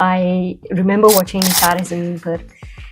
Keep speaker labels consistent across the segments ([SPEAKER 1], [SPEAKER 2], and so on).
[SPEAKER 1] I remember watching Taare Zameen Par,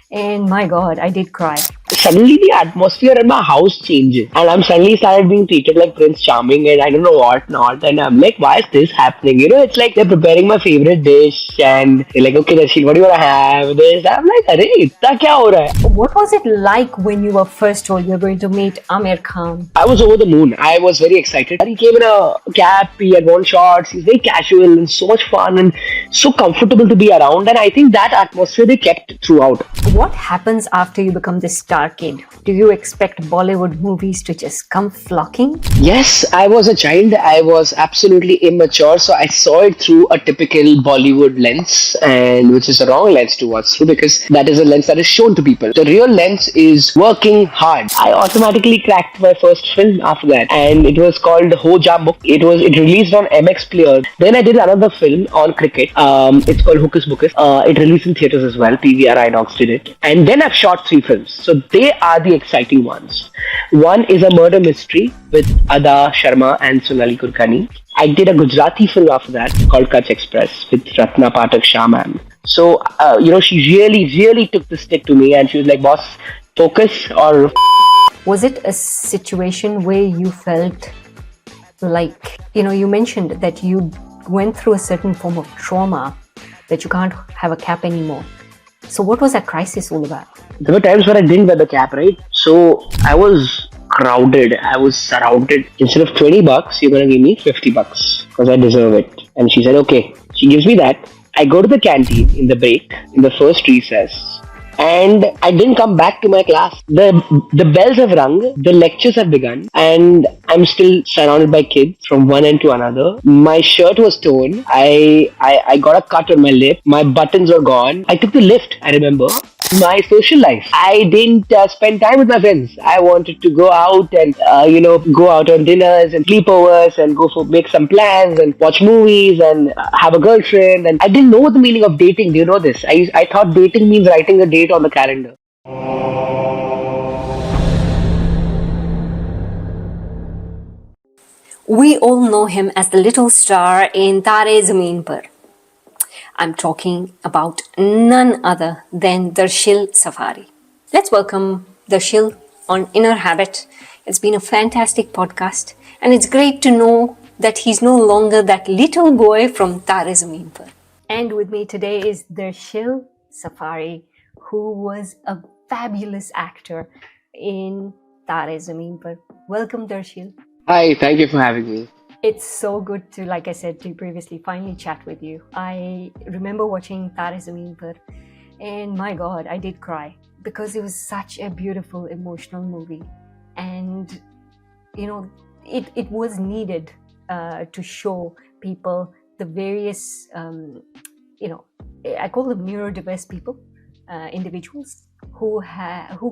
[SPEAKER 1] and my God, I did cry.
[SPEAKER 2] Suddenly the atmosphere in my house changes and I'm suddenly started being treated like Prince Charming and I don't know what not and I'm like, why is this happening? It's like they're preparing my favorite dish and they're like, okay Darsheel, what do you wanna have? This. I'm like, arey, itna kya ho raha hai?
[SPEAKER 1] What was it like when you were first told you're going to meet Amir Khan?
[SPEAKER 2] I was over the moon. I was very excited. He came in a cap, he had worn shorts, he's very casual and so much fun and so comfortable to be around and I think that atmosphere they kept throughout.
[SPEAKER 1] What happens after you become this star kid? Do you expect Bollywood movies to just come flocking?
[SPEAKER 2] Yes, I was a child. I was absolutely immature, so I saw it through a typical Bollywood lens, and which is a wrong lens to watch through because that is a lens that is shown to people. The real lens is working hard. I automatically cracked my first film after that, and it was called Ho Ja Muk. It released on MX Player. Then I did another film on cricket. It's called Hocus Pocus. It released in theaters as well. PVR Inox did it, and then I've shot three films. So they are the exciting ones. One is a murder mystery with Ada Sharma and Sonali Kulkarni. I did a Gujarati film after that called Kutch Express with Ratna Pathak Shah ma'am. So, she really took the stick to me and she was like, boss, focus or
[SPEAKER 1] Was it a situation where you felt like, you mentioned that you went through a certain form of trauma that you can't have a cap anymore? So, what was that crisis all about?
[SPEAKER 2] there were times where I didn't wear the cap, right? So I was crowded. I was surrounded. Instead of $20, you're gonna give me $50 because I deserve it. And she said, okay. She gives me that. I go to the canteen in the break, in the first recess, and I didn't come back to my class. The bells have rung, the lectures have begun, and I'm still surrounded by kids from one end to another. My shirt was torn. I got a cut on my lip. My buttons were gone. I took the lift. I remember my social life. I didn't spend time with my friends. I wanted to go out and go out on dinners and sleepovers and go for make some plans and watch movies and have a girlfriend. And I didn't know the meaning of dating. Do you know this? I thought dating means writing a date on the calendar.
[SPEAKER 1] We all know him as the little star in Taare Zameen Par. I'm talking about none other than Darsheel Safary. Let's welcome Darsheel on Inner Habit. It's been a fantastic podcast, and it's great to know that he's no longer that little boy from Taare Zameen Par. And with me today is Darsheel Safary, who was a fabulous actor in Taare Zameen Par. Welcome, Darsheel.
[SPEAKER 2] Hi, thank you for having me.
[SPEAKER 1] It's so good to, like I said to you previously, finally chat with you. I remember watching Taare Zameen Par, and my God, I did cry because it was such a beautiful, emotional movie. And, it was needed to show people the various, I call them neurodiverse people, individuals who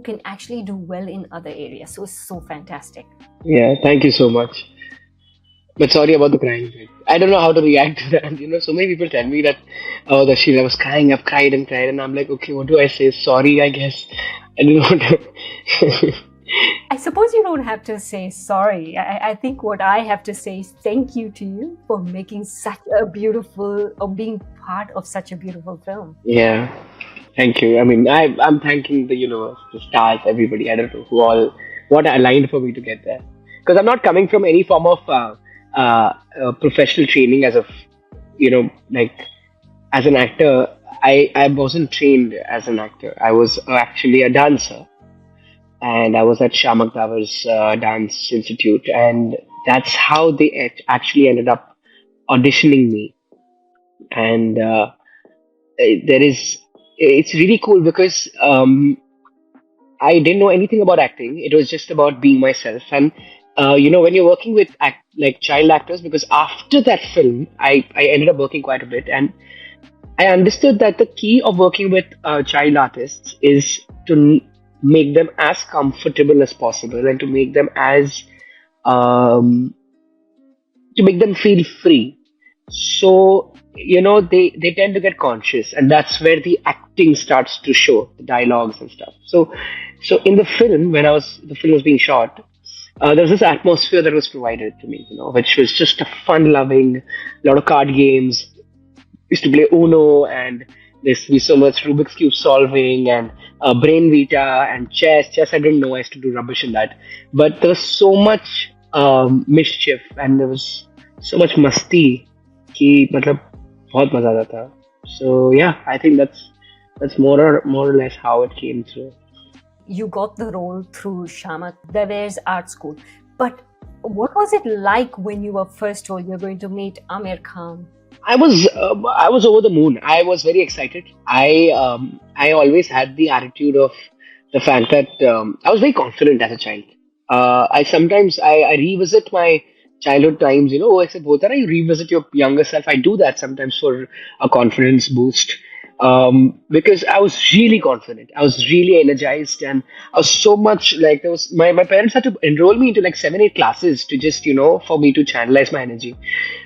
[SPEAKER 1] can actually do well in other areas. So it's so fantastic.
[SPEAKER 2] Yeah, thank you so much. But sorry about the crying bit. I don't know how to react to that. So many people tell me that, oh, Darsheel, I was crying, I've cried and cried, and I'm like, okay, what do I say? Sorry, I guess. I don't know what to.
[SPEAKER 1] I suppose you don't have to say sorry. I think what I have to say is thank you to you for making such a beautiful, or being part of such a beautiful film.
[SPEAKER 2] Yeah, thank you. I mean, I'm thanking the universe, the stars, everybody. I don't know what aligned for me to get there. Because I'm not coming from any form of professional training as like as an actor. I wasn't trained as an actor. I was actually a dancer, and I was at Shamak Davar's Dance Institute, and that's how they actually ended up auditioning me. And there is it's really cool because I didn't know anything about acting. It was just about being myself. And when you're working with like child actors, because after that film, I ended up working quite a bit, and I understood that the key of working with child artists is to make them as comfortable as possible and to make them as um, to make them feel free. So they tend to get conscious, and that's where the acting starts to show the dialogues and stuff. So in the film, when the film was being shot, there was this atmosphere that was provided to me, which was just a fun-loving, lot of card games, used to play Uno, and there's be so much Rubik's Cube solving, and Brain Vita and chess. Chess I didn't know, I used to do rubbish in that. But there was so much mischief, and there was so much masti कि मतलब बहुत मजा आता था. So yeah, I think that's more or less how it came through.
[SPEAKER 1] You got the role through Shamak Dave's art school. But what was it like when you were first told you're going to meet Amir Khan?
[SPEAKER 2] I was over the moon. I was very excited. I always had the attitude of the fact that I was very confident as a child. I revisit my childhood times. I said, Bhotara, you revisit your younger self. I do that sometimes for a confidence boost. Because I was really confident. I was really energized, and I was so much like there was my parents had to enroll me into like 7, 8 classes to just for me to channelize my energy.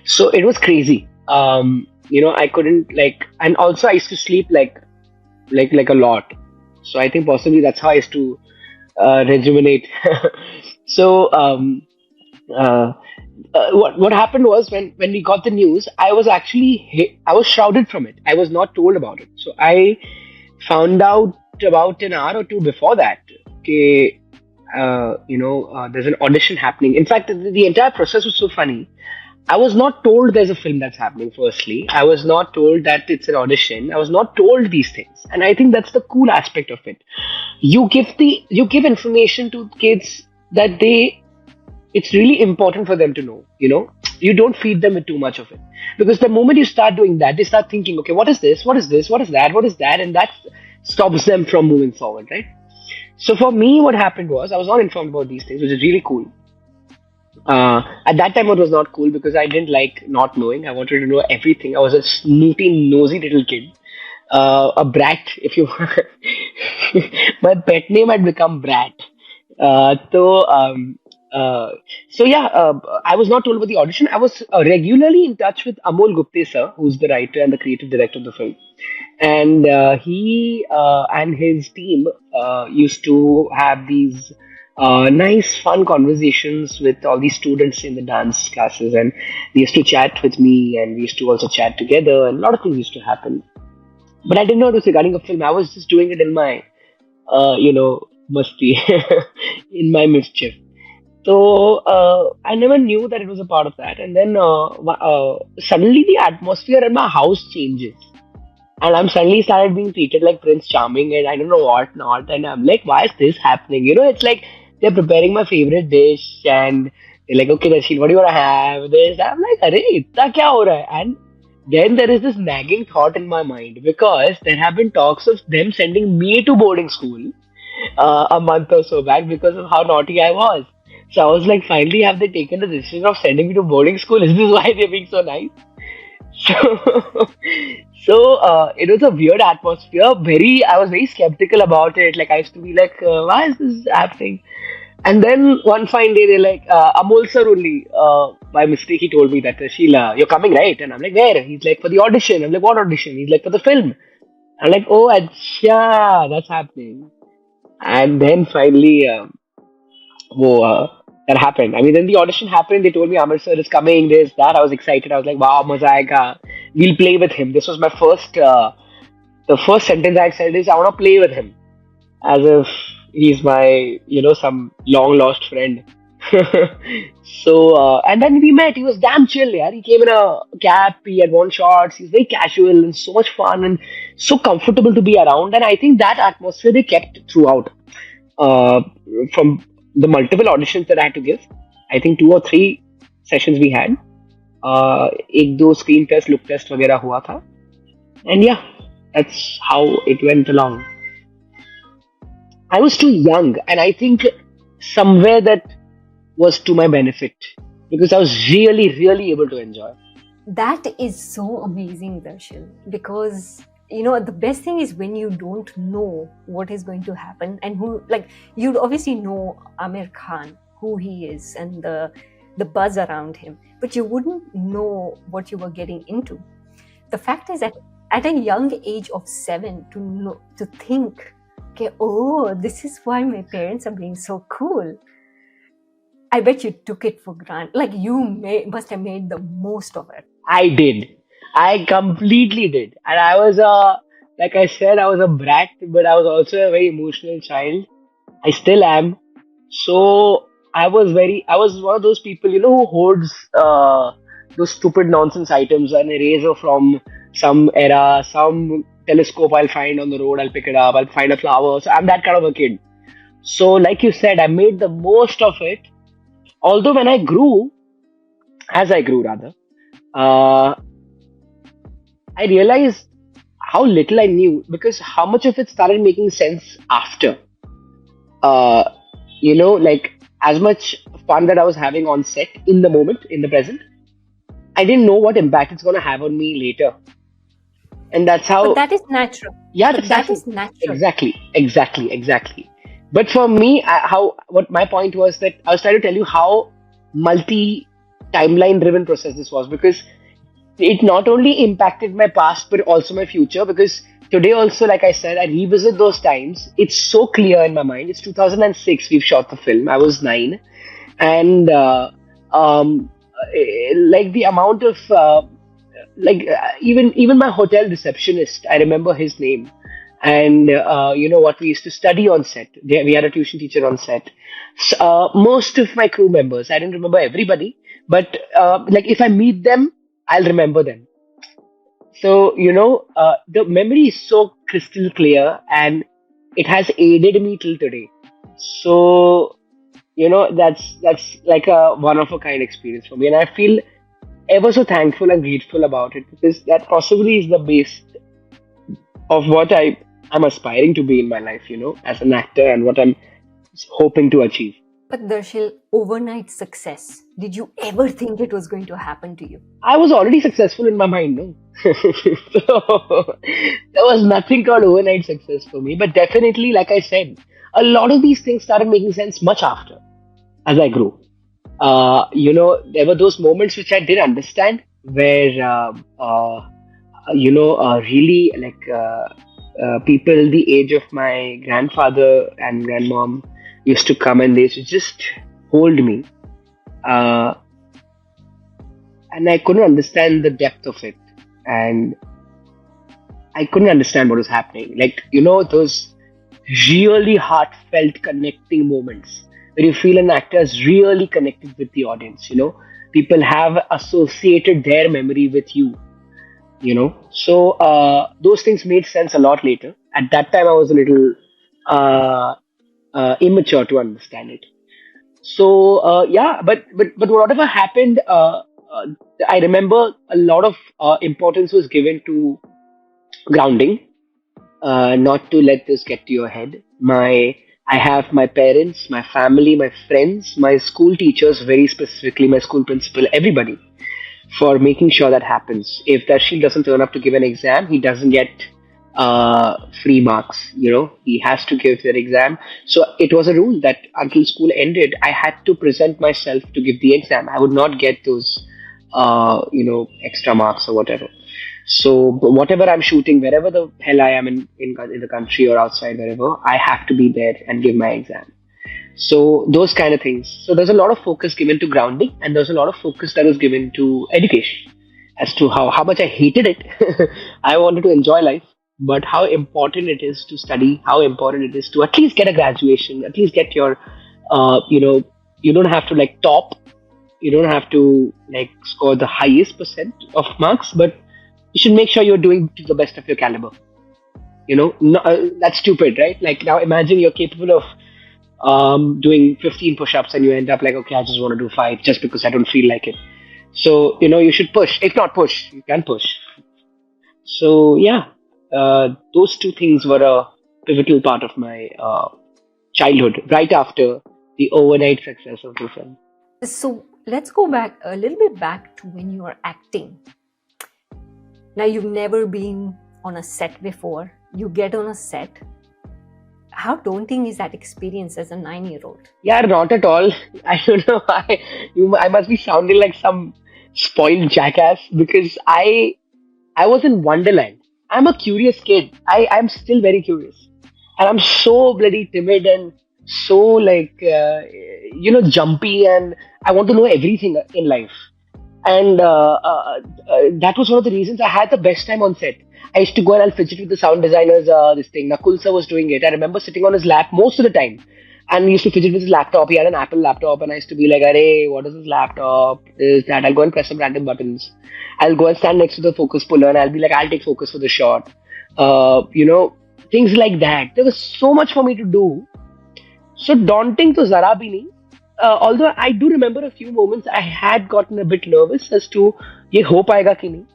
[SPEAKER 2] So it was crazy. I couldn't and also I used to sleep like a lot. So I think possibly that's how I used to rejuvenate. so uh, what happened was when we got the news, I was actually I was shrouded from it. I was not told about it. So I found out about an hour or two before that. Okay, there's an audition happening. In fact, the entire process was so funny. I was not told there's a film that's happening, firstly. I was not told that it's an audition. I was not told these things. And I think that's the cool aspect of it. You give information to kids that it's really important for them to know. You don't feed them with too much of it. Because the moment you start doing that, they start thinking, okay, what is this? What is this? What is that? What is that? And that stops them from moving forward, right? So for me, what happened was I was not informed about these things, which is really cool. At that time, it was not cool because I didn't like not knowing. I wanted to know everything. I was a snooty, nosy little kid, a brat. If you, my pet name had become Brat. Uh, so, um, uh, so yeah, I was not told about the audition. I was regularly in touch with Amol Gupte sir, who's the writer and the creative director of the film, and he and his team used to have these nice, fun conversations with all these students in the dance classes, and they used to chat with me, and we used to also chat together, and a lot of things used to happen. But I didn't know it was regarding a film. I was just doing it in my, masti, in my mischief. So I never knew that it was a part of that, and then suddenly the atmosphere in my house changes, and I'm suddenly started being treated like Prince Charming, and I don't know what not. And I'm like, why is this happening? It's like they're preparing my favorite dish, and they're like, okay, Darsheel, what do you want to have? This. I'm like, arey, itna kya ho raha hai? And then there is this nagging thought in my mind because there have been talks of them sending me to boarding school a month or so back because of how naughty I was. So I was like, finally, have they taken the decision of sending me to boarding school? Is this why they're being so nice? So, so it was a weird atmosphere. I was very skeptical about it. Like I used to be like, why is this happening? And then one fine day, they're like, Amol sir only, by mistake, he told me that, Sheila, you're coming, right? And I'm like, where? He's like, for the audition. I'm like, what audition? He's like, for the film. I'm like, oh, acha, that's happening. And then finally, that happened. I mean, then the audition happened. They told me Amir sir is coming. This, that. I was excited. I was like, wow, maza aayega. We'll play with him. This was my first. The first sentence I said is, I want to play with him, as if he's my, some long lost friend. So, and then we met. He was damn chill, yeah. He came in a cap. He had worn shorts. He's very casual and so much fun and so comfortable to be around. And I think that atmosphere they kept throughout. uh, from the multiple auditions that I had to give. I think 2 or 3 sessions we had. एक दो screen test, look test वगैरह हुआ था. And yeah, that's how it went along. I was too young, and I think somewhere that was to my benefit because I was really, really able to enjoy.
[SPEAKER 1] That is so amazing, Darshil, because the best thing is when you don't know what is going to happen and who, like, you obviously know Amir Khan, who he is, and the buzz around him, but you wouldn't know what you were getting into. The fact is that at a young age of 7 to think, okay, oh, this is why my parents are being so cool. I bet you took it for granted. Like, you must have made the most of it.
[SPEAKER 2] I did. I completely did. And I was like I said, I was a brat, but I was also a very emotional child. I still am. So I was one of those people, who hoards those stupid nonsense items, an eraser from some era, some telescope I'll find on the road, I'll pick it up, I'll find a flower. So I'm that kind of a kid. So, like you said, I made the most of it. Although when as I grew rather, uh, I realized how little I knew because how much of it started making sense after. Uh, like as much fun that I was having on set in the moment, in the present, I didn't know what impact it's going to have on me later. And that's
[SPEAKER 1] But
[SPEAKER 2] how,
[SPEAKER 1] that is natural.
[SPEAKER 2] yeah,
[SPEAKER 1] But
[SPEAKER 2] that's
[SPEAKER 1] that
[SPEAKER 2] natural.
[SPEAKER 1] is natural.
[SPEAKER 2] Exactly. But for me, what my point was that I was trying to tell you how multi timeline driven process this was because it not only impacted my past but also my future because today also like I said I revisit those times. It's so clear in my mind. It's 2006 we've shot the film. I was 9 and like the amount of even my hotel receptionist, I remember his name. And what we used to study on set. We had a tuition teacher on set. Most of my crew members, I didn't remember everybody, but like if I meet them, I'll remember them. So the memory is so crystal clear, and it has aided me till today. So that's like a one of a kind experience for me, and I feel ever so thankful and grateful about it because that possibly is the base of what I'm aspiring to be in my life, as an actor and what I'm hoping to achieve.
[SPEAKER 1] But Darshil, overnight success. Did you ever think it was going to happen to you?
[SPEAKER 2] I was already successful in my mind, no? So there was nothing called overnight success for me. But definitely, like I said, a lot of these things started making sense much after as I grew. There were those moments which I didn't understand where, really like people the age of my grandfather and grandmom used to come and they used to just hold me. Uh, and I couldn't understand the depth of it. And I couldn't understand what was happening. Like, those really heartfelt connecting moments where you feel an actor is really connected with the audience, People have associated their memory with you. So those things made sense a lot later. At that time, I was a little uh, immature to understand it. So yeah, but whatever happened, I remember a lot of importance was given to grounding, not to let this get to your head. I have my parents, my family, my friends, my school teachers, very specifically my school principal, everybody for making sure that happens. If Darshil doesn't turn up to give an exam, he doesn't get free marks. He has to give that exam. So it was a rule that until school ended, I had to present myself to give the exam. I would not get those, extra marks or whatever. So whatever I'm shooting, wherever the hell I am in the country or outside, wherever, I have to be there and give my exam. So those kind of things. So there's a lot of focus given to grounding, and there's a lot of focus that was given to education as to how much I hated it. I wanted to enjoy life, but how important it is to study, how important it is to at least get a graduation, at least get your, you don't have to like top, you don't have to like score the highest percent of marks, but you should make sure you're doing to the best of your caliber. No, that's stupid, right? Like now imagine you're capable of doing 15 push-ups and you end up like, okay, I just want to do 5 just because I don't feel like it. So you should push. If not push, you can push. So yeah, those two things were a pivotal part of my childhood, right after the overnight success of the film.
[SPEAKER 1] So let's go back a little bit back to when you were acting. Now, you've never been on a set before. You get on a set. How daunting is that experience as a 9-year-old?
[SPEAKER 2] Yeah, not at all. I don't know. I must be sounding like some spoiled jackass because I was in Wonderland. I'm a curious kid. I'm still very curious. And I'm so bloody timid and so like, jumpy and I want to know everything in life. And that was one of the reasons I had the best time on set. I used to go and I'll fidget with the sound designers. This thing, Nakul sir was doing it. I remember sitting on his lap most of the time, and he used to fidget with his laptop. He had an Apple laptop, and I used to be like, "Arey, what is this laptop? Is that?" I'll go and press some random buttons. I'll go and stand next to the focus puller, and I'll be like, "I'll take focus for the shot." You know, things like that. There was so much for me to do, so daunting to zara bhi nahi. Although I do remember a few moments I had gotten a bit nervous as to ye ho payega ki nahi,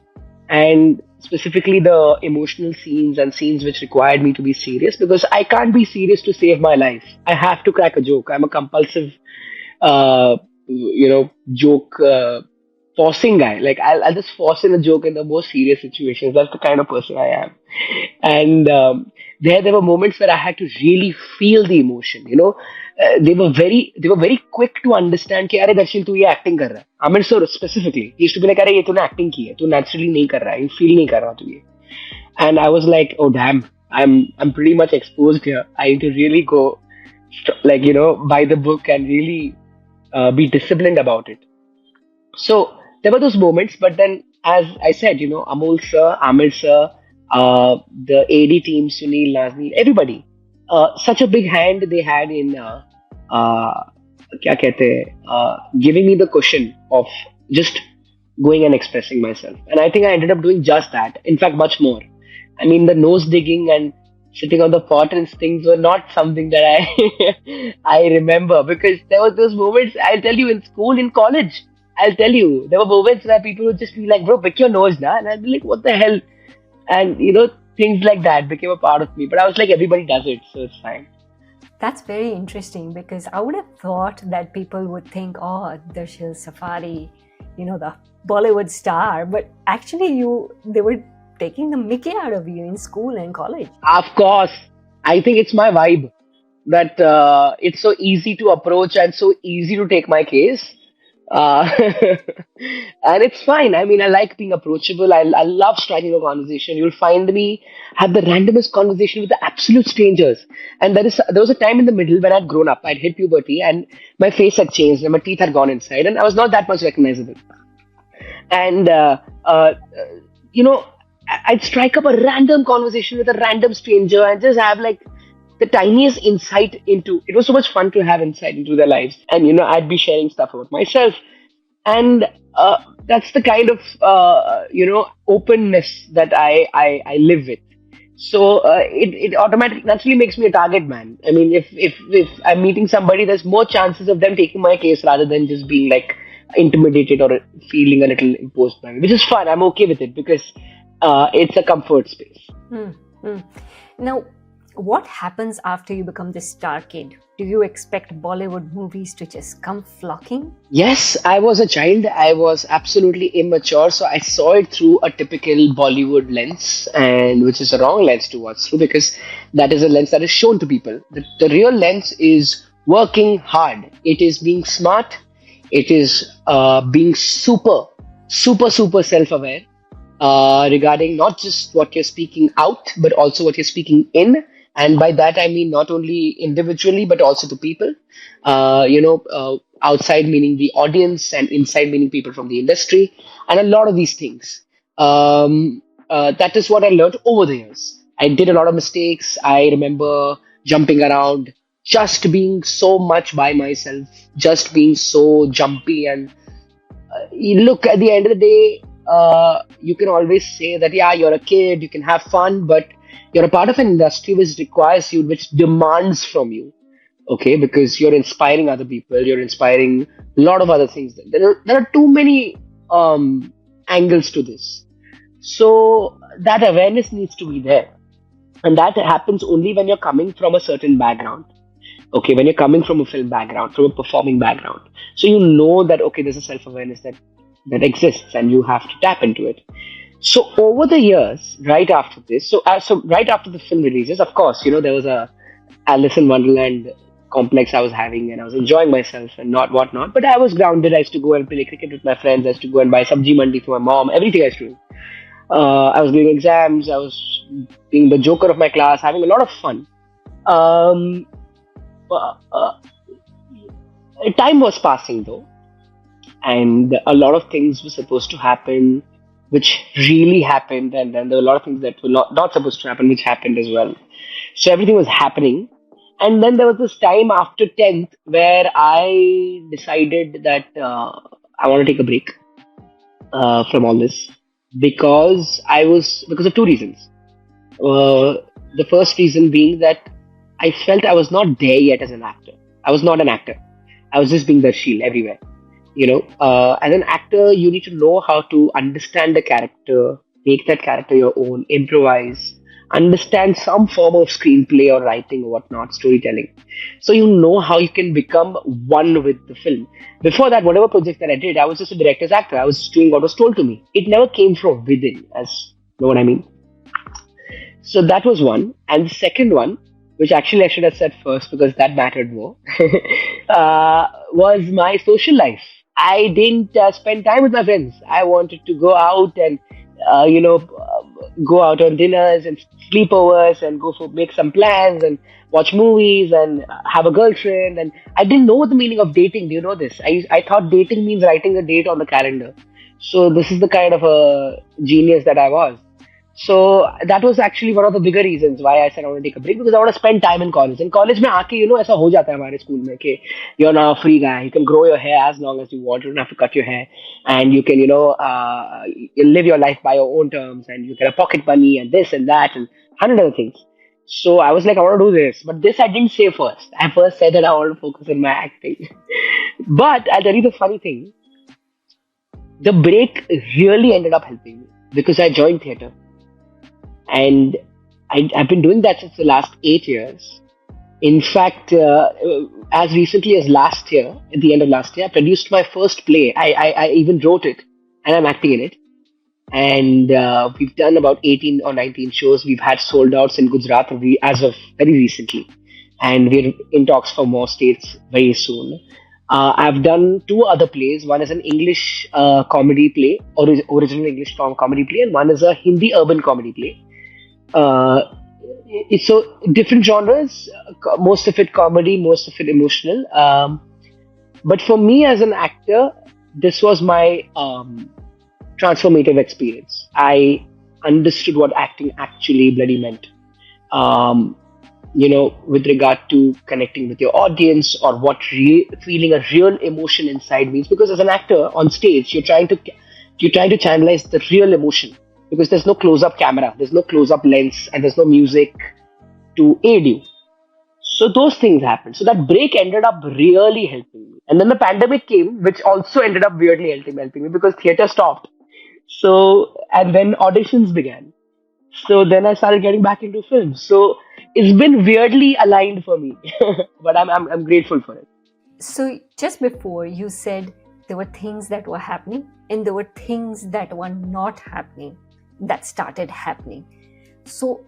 [SPEAKER 2] and specifically the emotional scenes and scenes which required me to be serious, because I can't be serious to save my life. I have to crack a joke. I'm a compulsive, joke forcing guy. Like I'll just force in a joke in the most serious situations. That's the kind of person I am. And there were moments where I had to really feel the emotion. They were very quick to understand कि अरे दर्शील तू ये acting कर रहा है. Amir sir specifically he used to be like अरे ये तूने acting की है, तू naturally नहीं कर रहा है, you feel नहीं कर रहा तू ये. And I was like, oh damn, I'm pretty much exposed here. I need to really go by the book and really be disciplined about it. So there were those moments, but then, as I said, Amol sir, Amir sir, the AD team, Sunil, Nazni, everybody, such a big hand they had in uh, क्या कहते हैं, giving me the cushion of just going and expressing myself. And I think I ended up doing just that. In fact, much more. I mean, the nose digging and sitting on the fountains things were not something that I I remember, because there were those moments. I'll tell you, in school, in college, I'll tell you, there were moments where people would just be like, "Bro, pick your nose, na," and I'd be like, "What the hell?" And things like that became a part of me. But I was like, everybody does it, so it's fine.
[SPEAKER 1] That's very interesting, because I would have thought that people would think, oh, Darsheel Safary, the Bollywood star, but actually they were taking the mickey out of you in school and college.
[SPEAKER 2] Of course, I think it's my vibe that it's so easy to approach and so easy to take my case. Uh, and it's fine. I mean, I like being approachable. I love striking a conversation. You'll find me have the randomest conversation with the absolute strangers. And there was a time in the middle when I'd grown up. I'd hit puberty and my face had changed and my teeth had gone inside, and I was not that much recognizable. And I'd strike up a random conversation with a random stranger and just have like the tiniest insight into it. Was so much fun to have insight into their lives, and I'd be sharing stuff about myself, and that's the kind of openness that I live with. So it automatically naturally makes me a target man. I mean, if I'm meeting somebody, there's more chances of them taking my case rather than just being like intimidated or feeling a little imposed by me, which is fun. I'm okay with it because it's a comfort space.
[SPEAKER 1] Now, what happens after you become this star kid? Do you expect Bollywood movies to just come flocking?
[SPEAKER 2] Yes, I was a child. I was absolutely immature, so I saw it through a typical Bollywood lens, and which is a wrong lens to watch through, because that is a lens that is shown to people. The real lens is working hard. It is being smart. It is being super, super, super self-aware regarding not just what you're speaking out, but also what you're speaking in. And by that, I mean not only individually, but also to people. Outside meaning the audience, and inside meaning people from the industry, and a lot of these things. That is what I learned over the years. I did a lot of mistakes. I remember jumping around, just being so much by myself, just being so jumpy. And you look, at the end of the day, you can always say that, yeah, you're a kid, you can have fun, but you're a part of an industry which requires you, which demands from you. Okay, because you're inspiring other people, you're inspiring a lot of other things. There are too many angles to this. So that awareness needs to be there. And that happens only when you're coming from a certain background. Okay, when you're coming from a film background, from a performing background. So you know that, okay, there's a self-awareness that exists and you have to tap into it. So over the years, right after this, so right after the film releases, of course, there was a Alice in Wonderland complex I was having, and I was enjoying myself and not whatnot. But I was grounded. I used to go and play cricket with my friends. I used to go and buy sabji mandi for my mom. Everything I used to do. I was doing exams. I was being the joker of my class, having a lot of fun. Um, time was passing though, and a lot of things were supposed to happen, which really happened, and then there were a lot of things that were not supposed to happen, which happened as well. So everything was happening. And then there was this time after 10th where I decided that I want to take a break from all this because of two reasons. Uh, the first reason being that I felt I was not there yet as an actor. I was not an actor. I was just being Darsheel everywhere. As an actor, you need to know how to understand the character, make that character your own, improvise, understand some form of screenplay or writing or whatnot, storytelling. So you know how you can become one with the film. Before that, whatever project that I did, I was just a director's actor. I was just doing what was told to me. It never came from within, as you know what I mean. So that was one. And the second one, which actually I should have said first because that mattered more, was my social life. I didn't spend time with my friends. I wanted to go out and, go out on dinners and sleepovers and go for make some plans and watch movies and have a girlfriend. And I didn't know the meaning of dating. Do you know this? I thought dating means writing a date on the calendar. So this is the kind of a genius that I was. So that was actually one of the bigger reasons why I said I want to take a break because I want to spend time in college. In college में आके ऐसा हो जाता है हमारे school में कि you're now a free guy. You can grow your hair as long as you want. You don't have to cut your hair, and you can you live your life by your own terms, and you get a pocket money and this and that and 100 other things. So I was like, I want to do this, but this I didn't say first. I first said that I want to focus on my acting. But I'll tell you the funny thing: the break really ended up helping me because I joined theatre. And I've been doing that since the last 8 years. In fact, as recently as last year, at the end of last year, I produced my first play. I even wrote it, and I'm acting in it. And we've done about 18 or 19 shows. We've had sold outs in Gujarat as of very recently. And we're in talks for more states very soon. I've done two other plays. One is an English comedy play, original English comedy play, and one is a Hindi urban comedy play. Uh, it's so different genres, most of it comedy, most of it emotional. But for me as an actor, this was my transformative experience. I understood what acting actually bloody meant. With regard to connecting with your audience or what feeling a real emotion inside means. Because as an actor on stage, you're trying to channelize the real emotion because there's no close-up camera, there's no close-up lens, and there's no music to aid you. So those things happened. So that break ended up really helping me. And then the pandemic came, which also ended up weirdly helping me because theatre stopped. So, and then auditions began. So then I started getting back into film. So it's been weirdly aligned for me, but I'm grateful for it.
[SPEAKER 1] So, just before you said there were things that were happening and there were things that were not happening that started happening. So,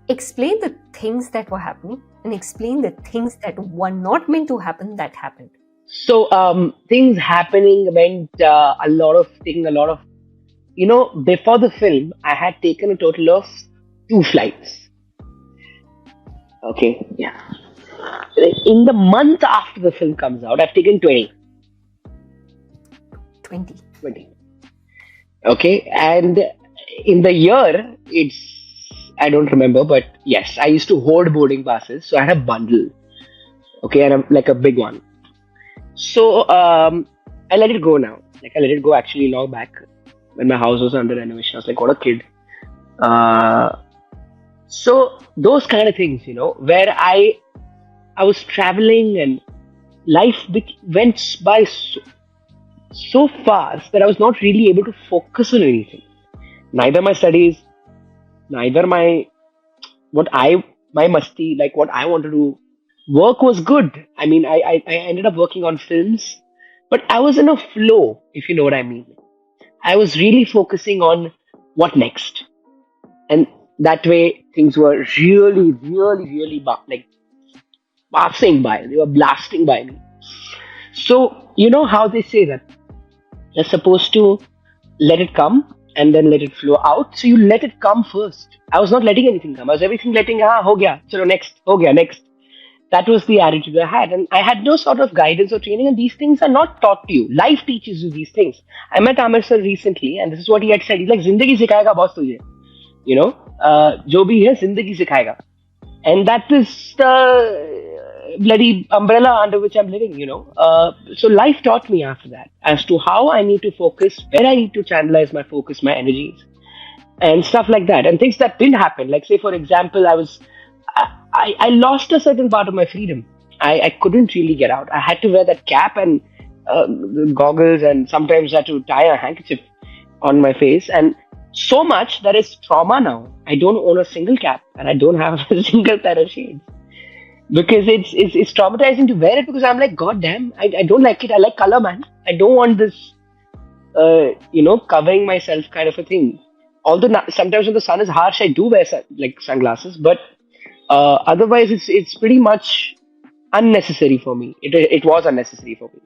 [SPEAKER 1] explain the things that were happening and explain the things that were not meant to happen that happened.
[SPEAKER 2] So things happening meant taking a lot of, before the film, I had taken a total of two flights. Okay, yeah. In the month after the film comes out, I've taken 20.
[SPEAKER 1] 20.
[SPEAKER 2] 20. Okay, and in the year, I don't remember, but yes, I used to hoard boarding passes, so I had a bundle. Okay, and like a big one. So I let it go now. Like I let it go actually long back when my house was under renovation. I was like, what a kid. So those kind of things, where I was traveling and life went by so fast that I was not really able to focus on anything. Neither my studies, neither my masti, like what I want to do. Work was good. I mean, I ended up working on films, but I was in a flow, if you know what I mean. I was really focusing on what next. And that way, things were really, really, really like passing by. They were blasting by me. So, you know how they say that you're supposed to let it come and then let it flow out. So you let it come first. I was not letting anything come. I was everything letting, ho gaya, chalo next, ho gaya, next. That was the attitude I had, and I had no sort of guidance or training. And these things are not taught to you. Life teaches you these things. I met Amir sir recently, and this is what he had said. He's like, "Zindagi sikhayega boss tujhe." You know, jo bhi hai, zindagi sikhayega, and that is the bloody umbrella under which I'm living. So life taught me after that as to how I need to focus, where I need to channelize my focus, my energies, and stuff like that, and things that didn't happen. Like, say for example, I lost a certain part of my freedom. I couldn't really get out. I had to wear that cap and the goggles, and sometimes I had to tie a handkerchief on my face, and so much that is trauma now. I don't own a single cap, and I don't have a single pair of shades because it's traumatizing to wear it, because I'm like, god damn, I don't like it. I like color, man. I don't want this covering myself kind of a thing. Although sometimes when the sun is harsh, I do wear like sunglasses, but otherwise it's pretty much unnecessary for me. It was unnecessary for me.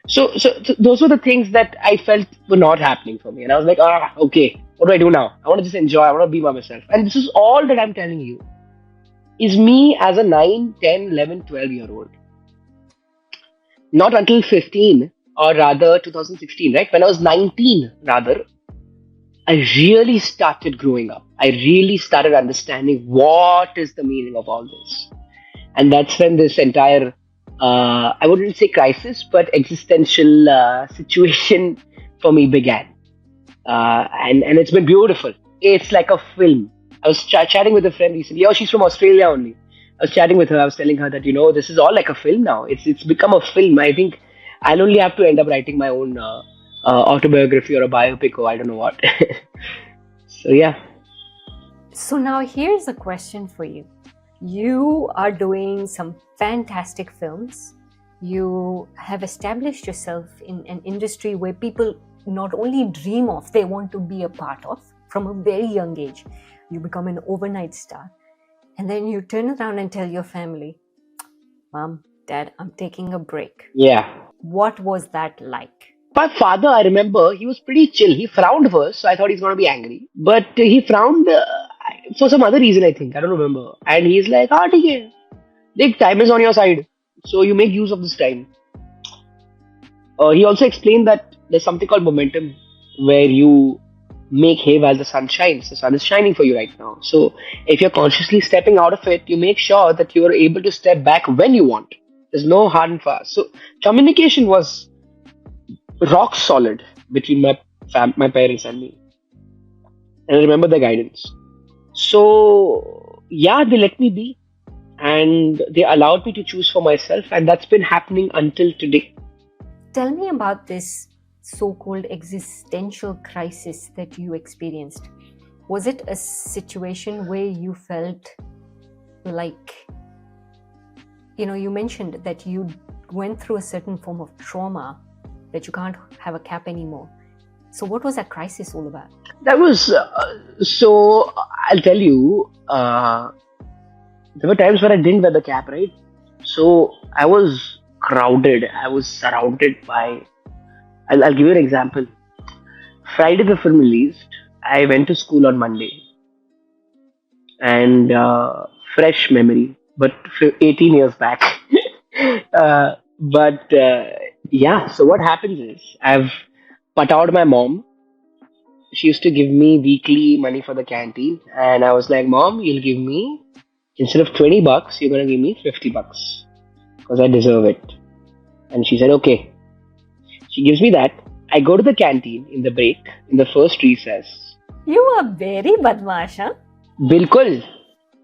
[SPEAKER 2] So those were the things that I felt were not happening for me, and I was like, okay, what do I do now? I want to just enjoy. I want to be by myself, and this is all that I'm telling you is me as a 9, 10, 11, 12-year-old. Not until 15, or rather 2016, right? When I was 19, rather, I really started growing up. I really started understanding what is the meaning of all this. And that's when this entire, I wouldn't say crisis, but existential situation for me began. And it's been beautiful. It's like a film. I was chatting with a friend recently. Oh, she's from Australia only. I was chatting with her. I was telling her that, this is all like a film now. It's become a film. I think I'll only have to end up writing my own autobiography or a biopic, or I don't know what. So, yeah.
[SPEAKER 1] So now here's a question for you. You are doing some fantastic films. You have established yourself in an industry where people not only dream of, they want to be a part of from a very young age. You become an overnight star. And then you turn around and tell your family, Mom, Dad, I'm taking a break.
[SPEAKER 2] Yeah.
[SPEAKER 1] What was that like?
[SPEAKER 2] My father, I remember, he was pretty chill. He frowned first, so I thought he's going to be angry. But he frowned for some other reason, I think. I don't remember. And he's like, okay, the time is on your side. So you make use of this time. He also explained that there's something called momentum, where you make hay while the sun shines. The sun is shining for you right now. So if you're consciously stepping out of it, you make sure that you are able to step back when you want. There's no hard and fast. So communication was rock solid between my parents and me. And I remember the guidance. So yeah, they let me be, and they allowed me to choose for myself, and that's been happening until today.
[SPEAKER 1] Tell me about this so-called existential crisis that you experienced. Was it a situation where you felt like, you mentioned that you went through a certain form of trauma, that you can't have a cap anymore. So what was that crisis all about?
[SPEAKER 2] That was, so I'll tell you, there were times where I didn't wear the cap, right? So I was crowded. I was surrounded by, I'll give you an example. Friday the film released. I went to school on Monday. And fresh memory, but 18 years back. Yeah, so what happens is, I've put out my mom. She used to give me weekly money for the canteen, and I was like, Mom, you'll give me, instead of 20 bucks, you're gonna give me 50 bucks because I deserve it. And she said, okay. She gives me that. I go to the canteen in the break, in the first recess.
[SPEAKER 1] You are very badmash, huh?
[SPEAKER 2] Bilkul.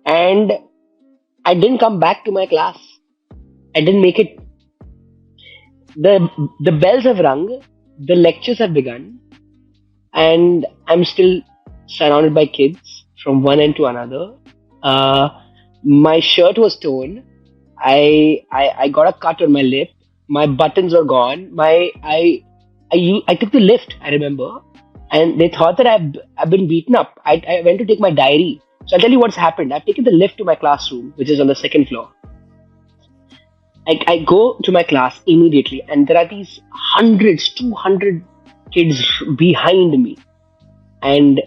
[SPEAKER 2] And I didn't come back to my class. I didn't make it. The bells have rung, the lectures have begun, and I'm still surrounded by kids from one end to another. My shirt was torn. I got a cut on my lip. My buttons are gone. I took the lift, I remember, and they thought that I've been beaten up. I went to take my diary. So I'll tell you what's happened. I've taken the lift to my classroom, which is on the second floor. I go to my class immediately, and there are these 200 kids behind me, and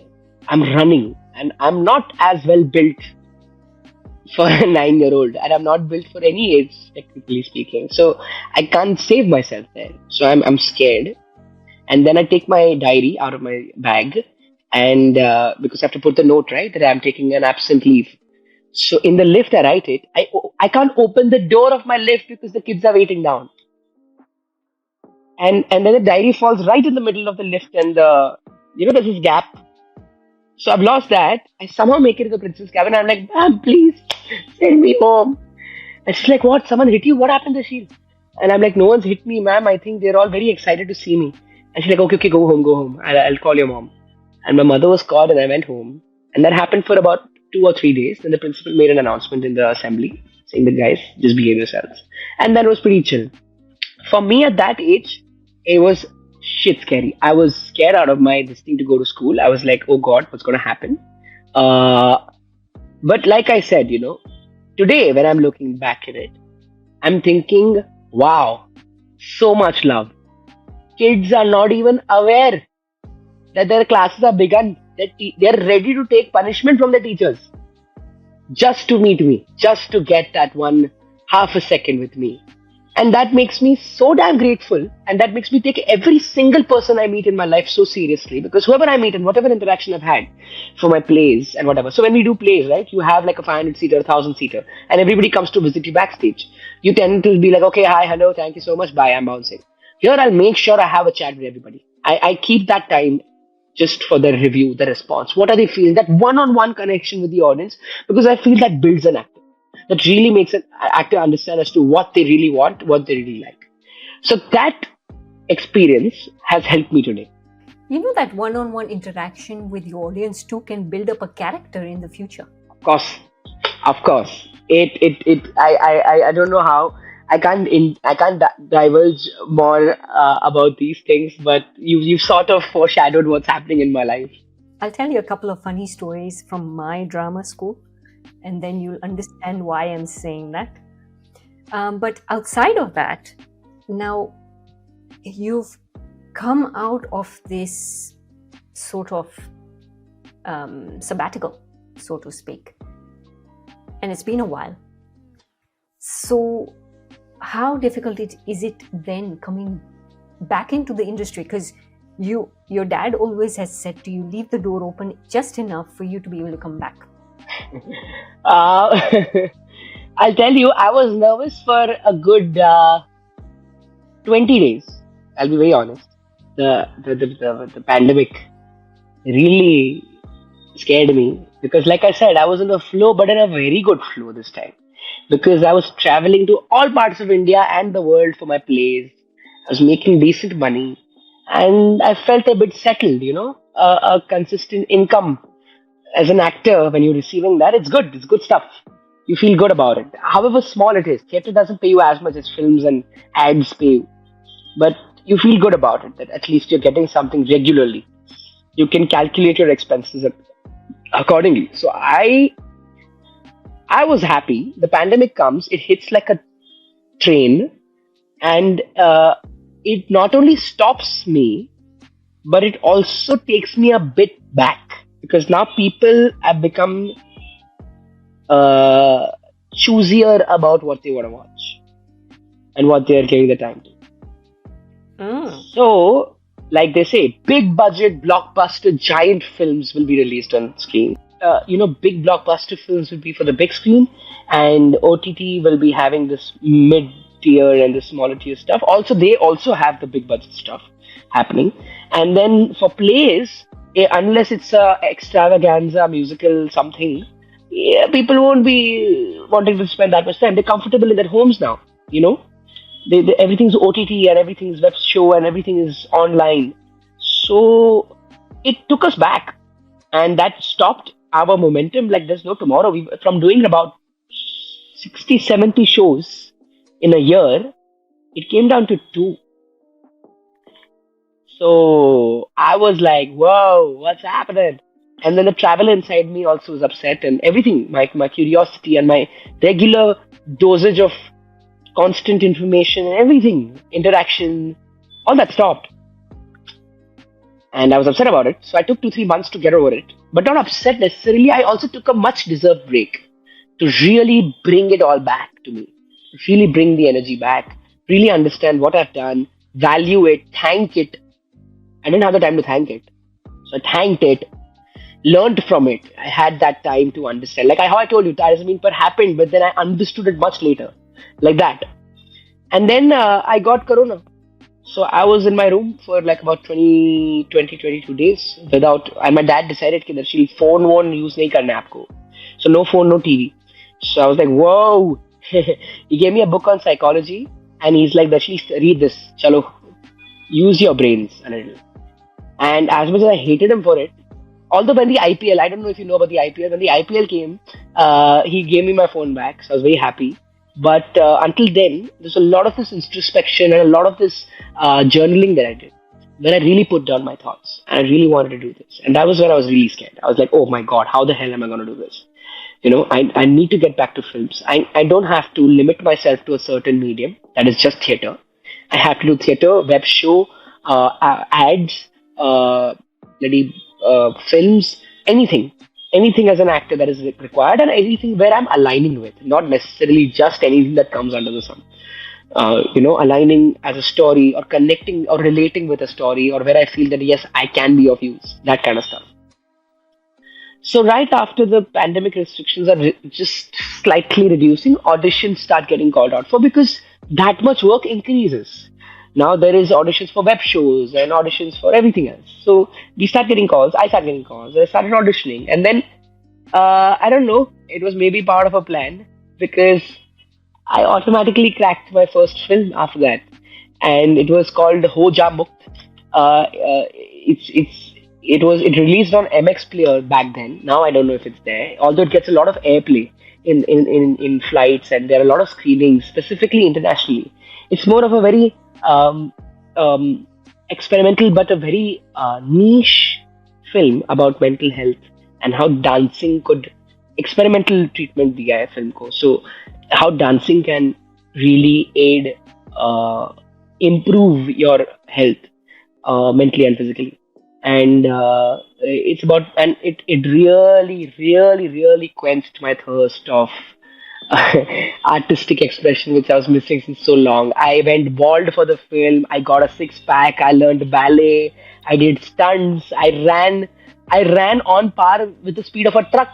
[SPEAKER 2] I'm running, and I'm not as well built. for a 9-year-old, and I'm not built for any age, technically speaking. So I can't save myself there. So I'm scared. And then I take my diary out of my bag, and because I have to put the note right that I'm taking an absent leave. So in the lift, I write it. I can't open the door of my lift because the kids are waiting down, and then the diary falls right in the middle of the lift, and there's this gap. So I've lost that. I somehow make it to the princess cabin. I'm like, ma'am, please send me home. And she's like, what? Someone hit you? What happened, Rashid? And I'm like, no one's hit me, ma'am. I think they're all very excited to see me. And she's like, okay, okay, go home, go home. I'll call your mom. And my mother was called, and I went home. And that happened for about 2 or 3 days. Then the principal made an announcement in the assembly saying that, guys, just behave yourselves. And that was pretty chill. For me at that age, it was shit scary. I was scared out of my this thing to go to school. I was like, oh God, what's going to happen? Uh, but like I said, today when I'm looking back at it, I'm thinking, wow, so much love. Kids are not even aware that their classes are begun. That they're ready to take punishment from the teachers just to meet me, just to get that one half a second with me. And that makes me so damn grateful. And that makes me take every single person I meet in my life so seriously. Because whoever I meet and whatever interaction I've had for my plays and whatever. So when we do plays, right, you have like a 500-seater, 1,000-seater, and everybody comes to visit you backstage. You tend to be like, okay, hi, hello, thank you so much, bye, I'm bouncing. Here I'll make sure I have a chat with everybody. I keep that time just for the review, the response. What are they feeling? That one-on-one connection with the audience, because I feel that builds an actor. That really makes an actor understand as to what they really want, what they really like. So that experience has helped me today.
[SPEAKER 1] You know that one-on-one interaction with the audience too can build up a character in the future.
[SPEAKER 2] Of course. I don't know how. I can't divulge more about these things, but you've sort of foreshadowed what's happening in my life.
[SPEAKER 1] I'll tell you a couple of funny stories from my drama school, and then you'll understand why I'm saying that. But outside of that, now you've come out of this sort of sabbatical, so to speak, and it's been a while. So how difficult is it then coming back into the industry? Because your dad always has said to you, leave the door open just enough for you to be able to come back.
[SPEAKER 2] Uh, I'll tell you, I was nervous for a good 20 days. I'll be very honest. The pandemic really scared me because, like I said, I was in a flow, but in a very good flow this time because I was traveling to all parts of India and the world for my plays. I was making decent money, and I felt a bit settled. A consistent income as an actor. When you're receiving that, it's good stuff. You feel good about it, however small it is. Theatre doesn't pay you as much as films and ads pay you, but you feel good about it, that at least you're getting something regularly. You can calculate your expenses accordingly. So I was happy. The pandemic comes, it hits like a train, and it not only stops me, but it also takes me a bit back because now people have become choosier about what they want to watch and what they are giving the time to. So, like they say, big budget, blockbuster, giant films will be released on screen. Big blockbuster films will be for the big screen, and OTT will be having this mid tier and the smaller tier stuff. Also, they also have the big budget stuff happening. And then for plays, unless it's a extravaganza, musical, something, people won't be wanting to spend that much time. They're comfortable in their homes now, everything's OTT and everything's web show and everything is online. So it took us back, and that stopped our momentum like there's no tomorrow. From doing about 60, 70 shows in a year, it came down to 2. So I was like, whoa, what's happening? And then the traveler inside me also was upset, and everything, my curiosity and my regular dosage of constant information and everything, interaction, all that stopped. And I was upset about it. So I took 2-3 months to get over it. But not upset necessarily. I also took a much deserved break to really bring it all back to me, really bring the energy back, really understand what I've done, value it, thank it. I didn't have the time to thank it. So I thanked it, learned from it. I had that time to understand. Like how I told you, Taare Zameen Par happened, but then I understood it much later. Like that. And then I got Corona. So I was in my room for like about 22 days without, and my dad decided that she'll phone won't use nahi karna hai aapko. So no phone, no TV. So I was like, whoa. He gave me a book on psychology and he's like, Darsheel, read this. Chalo, use your brains a little. And as much as I hated him for it, although when the IPL, I don't know if you know about the IPL, when the IPL came, he gave me my phone back, so I was very happy. But until then, there's a lot of this introspection and a lot of this journaling that I did, when I really put down my thoughts and I really wanted to do this. And that was when I was really scared. I was like, oh my god, how the hell am I going to do this? I need to get back to films. I don't have to limit myself to a certain medium that is just theater. I have to do theater, web show, ads, bloody films, anything. Anything as an actor that is required and anything where I'm aligning with, not necessarily just anything that comes under the sun. Aligning as a story or connecting or relating with a story or where I feel that yes, I can be of use, that kind of stuff. So right after the pandemic restrictions are just slightly reducing, auditions start getting called out for because that much work increases. Now there is auditions for web shows and auditions for everything else. So we start getting calls. I started getting calls. I started auditioning, and then I don't know. It was maybe part of a plan because I automatically cracked my first film after that, and it was called Ho Ja Mukt. It released on MX Player back then. Now I don't know if it's there. Although it gets a lot of airplay in flights, and there are a lot of screenings, specifically internationally. It's more of a very experimental but a very niche film about mental health and how dancing could experimental treatment दिया है film को. So how dancing can really aid improve your health mentally and physically. And it's about, and it really really quenched my thirst of artistic expression which I was missing since so long. I went bald for the film. I got a six pack. I learned ballet. I did stunts. I ran on par with the speed of a truck.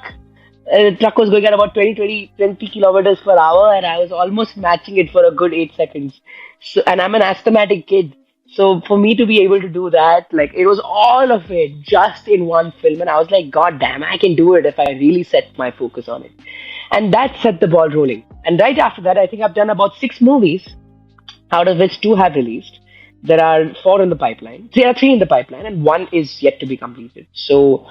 [SPEAKER 2] The truck was going at about 20 kilometers per hour, and I was almost matching it for a good 8 seconds. So, and I'm an asthmatic kid. So for me to be able to do that, like it was all of it just in one film, and I was like, God damn, I can do it if I really set my focus on it. And that set the ball rolling. And right after that, I think I've done about 6 movies, out of which 2 have released. There are 4 in the pipeline. There are 3 in the pipeline, and 1 is yet to be completed. So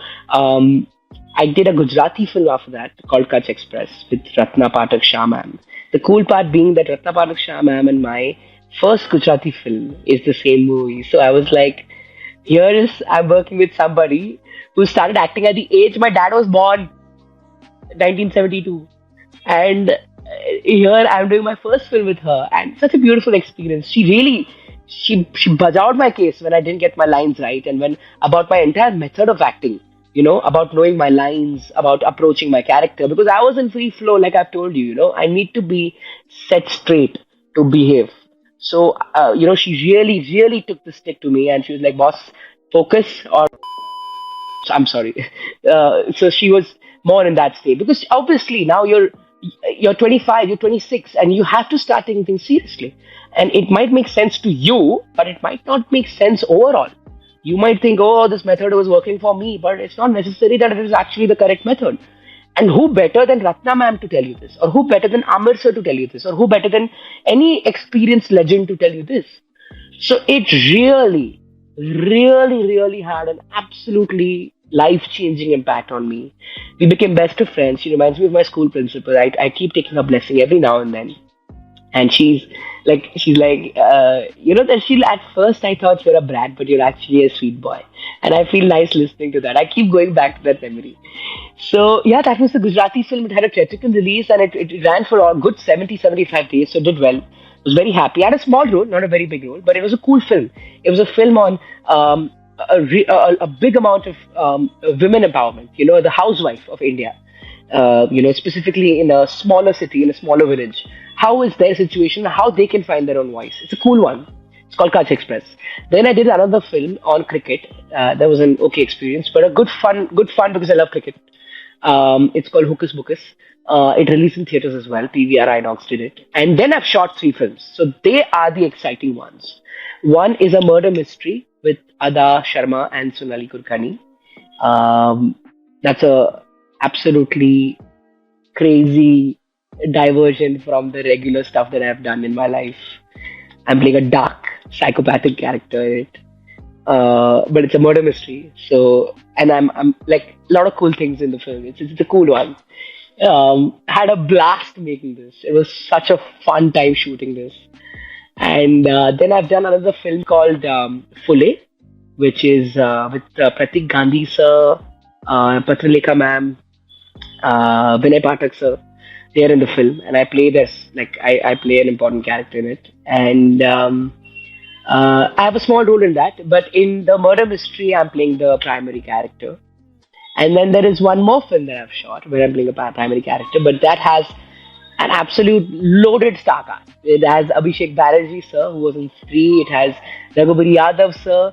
[SPEAKER 2] I did a Gujarati film after that called Kutch Express with Ratna Pathak Shah ma'am. The cool part being that Ratna Pathak Shah ma'am and my first Gujarati film is the same movie. So I was like, I'm working with somebody who started acting at the age my dad was born, 1972. And here I'm doing my first film with her, and such a beautiful experience. She bajawed my case when I didn't get my lines right, and when about my entire method of acting, about knowing my lines, about approaching my character, because I was in free flow, like I've told you, I need to be set straight to behave. So, she really took the stick to me, and she was like, boss, focus, or I'm sorry. So she was more in that state, because obviously now you're 25, you're 26, and you have to start taking things seriously. And it might make sense to you, but it might not make sense overall. You might think, oh, this method was working for me, but it's not necessary that it is actually the correct method. And who better than Ratna ma'am to tell you this? Or who better than Amir sir to tell you this? Or who better than any experienced legend to tell you this? So it really had an absolutely life-changing impact on me. We became best of friends. She reminds me of my school principal. I keep taking her blessing every now and then. And she's like, that at first I thought you're a brat, but you're actually a sweet boy. And I feel nice listening to that. I keep going back to that memory. So, yeah, that was the Gujarati film. It had a theatrical release, and it ran for a good 70-75 days, so it did well. I was very happy. I had a small role, not a very big role, but it was a cool film. It was a film on a big amount of women empowerment, the housewife of India. specifically in a smaller city, in a smaller village. How is their situation? How they can find their own voice? It's a cool one. It's called Kutch Express. Then I did another film on cricket. That was an okay experience, but a good fun because I love cricket. It's called Hocus Pocus. It released in theaters as well. PVR Inox did it. And then I've shot three films. So they are the exciting ones. One is a murder mystery with Ada Sharma and Sonali Kulkarni. Um, that's a absolutely crazy diversion from the regular stuff that I've done in my life. I'm playing a dark, psychopathic character in it. But it's a murder mystery. So, and I'm like a lot of cool things in the film. It's a cool one. Had a blast making this. It was such a fun time shooting this. And then I've done another film called Fule, which is with Pratik Gandhi sir, Patralekha ma'am, Vinay Pathak sir. They are in the film, and I play this like I play an important character in it, and I have a small role in that. But in the murder mystery, I'm playing the primary character. And then there is one more film that I've shot where I'm playing a primary character, but that has an absolute loaded star cast. It has Abhishek Banerjee sir, who was in Stree. It has Raghubari Yadav sir,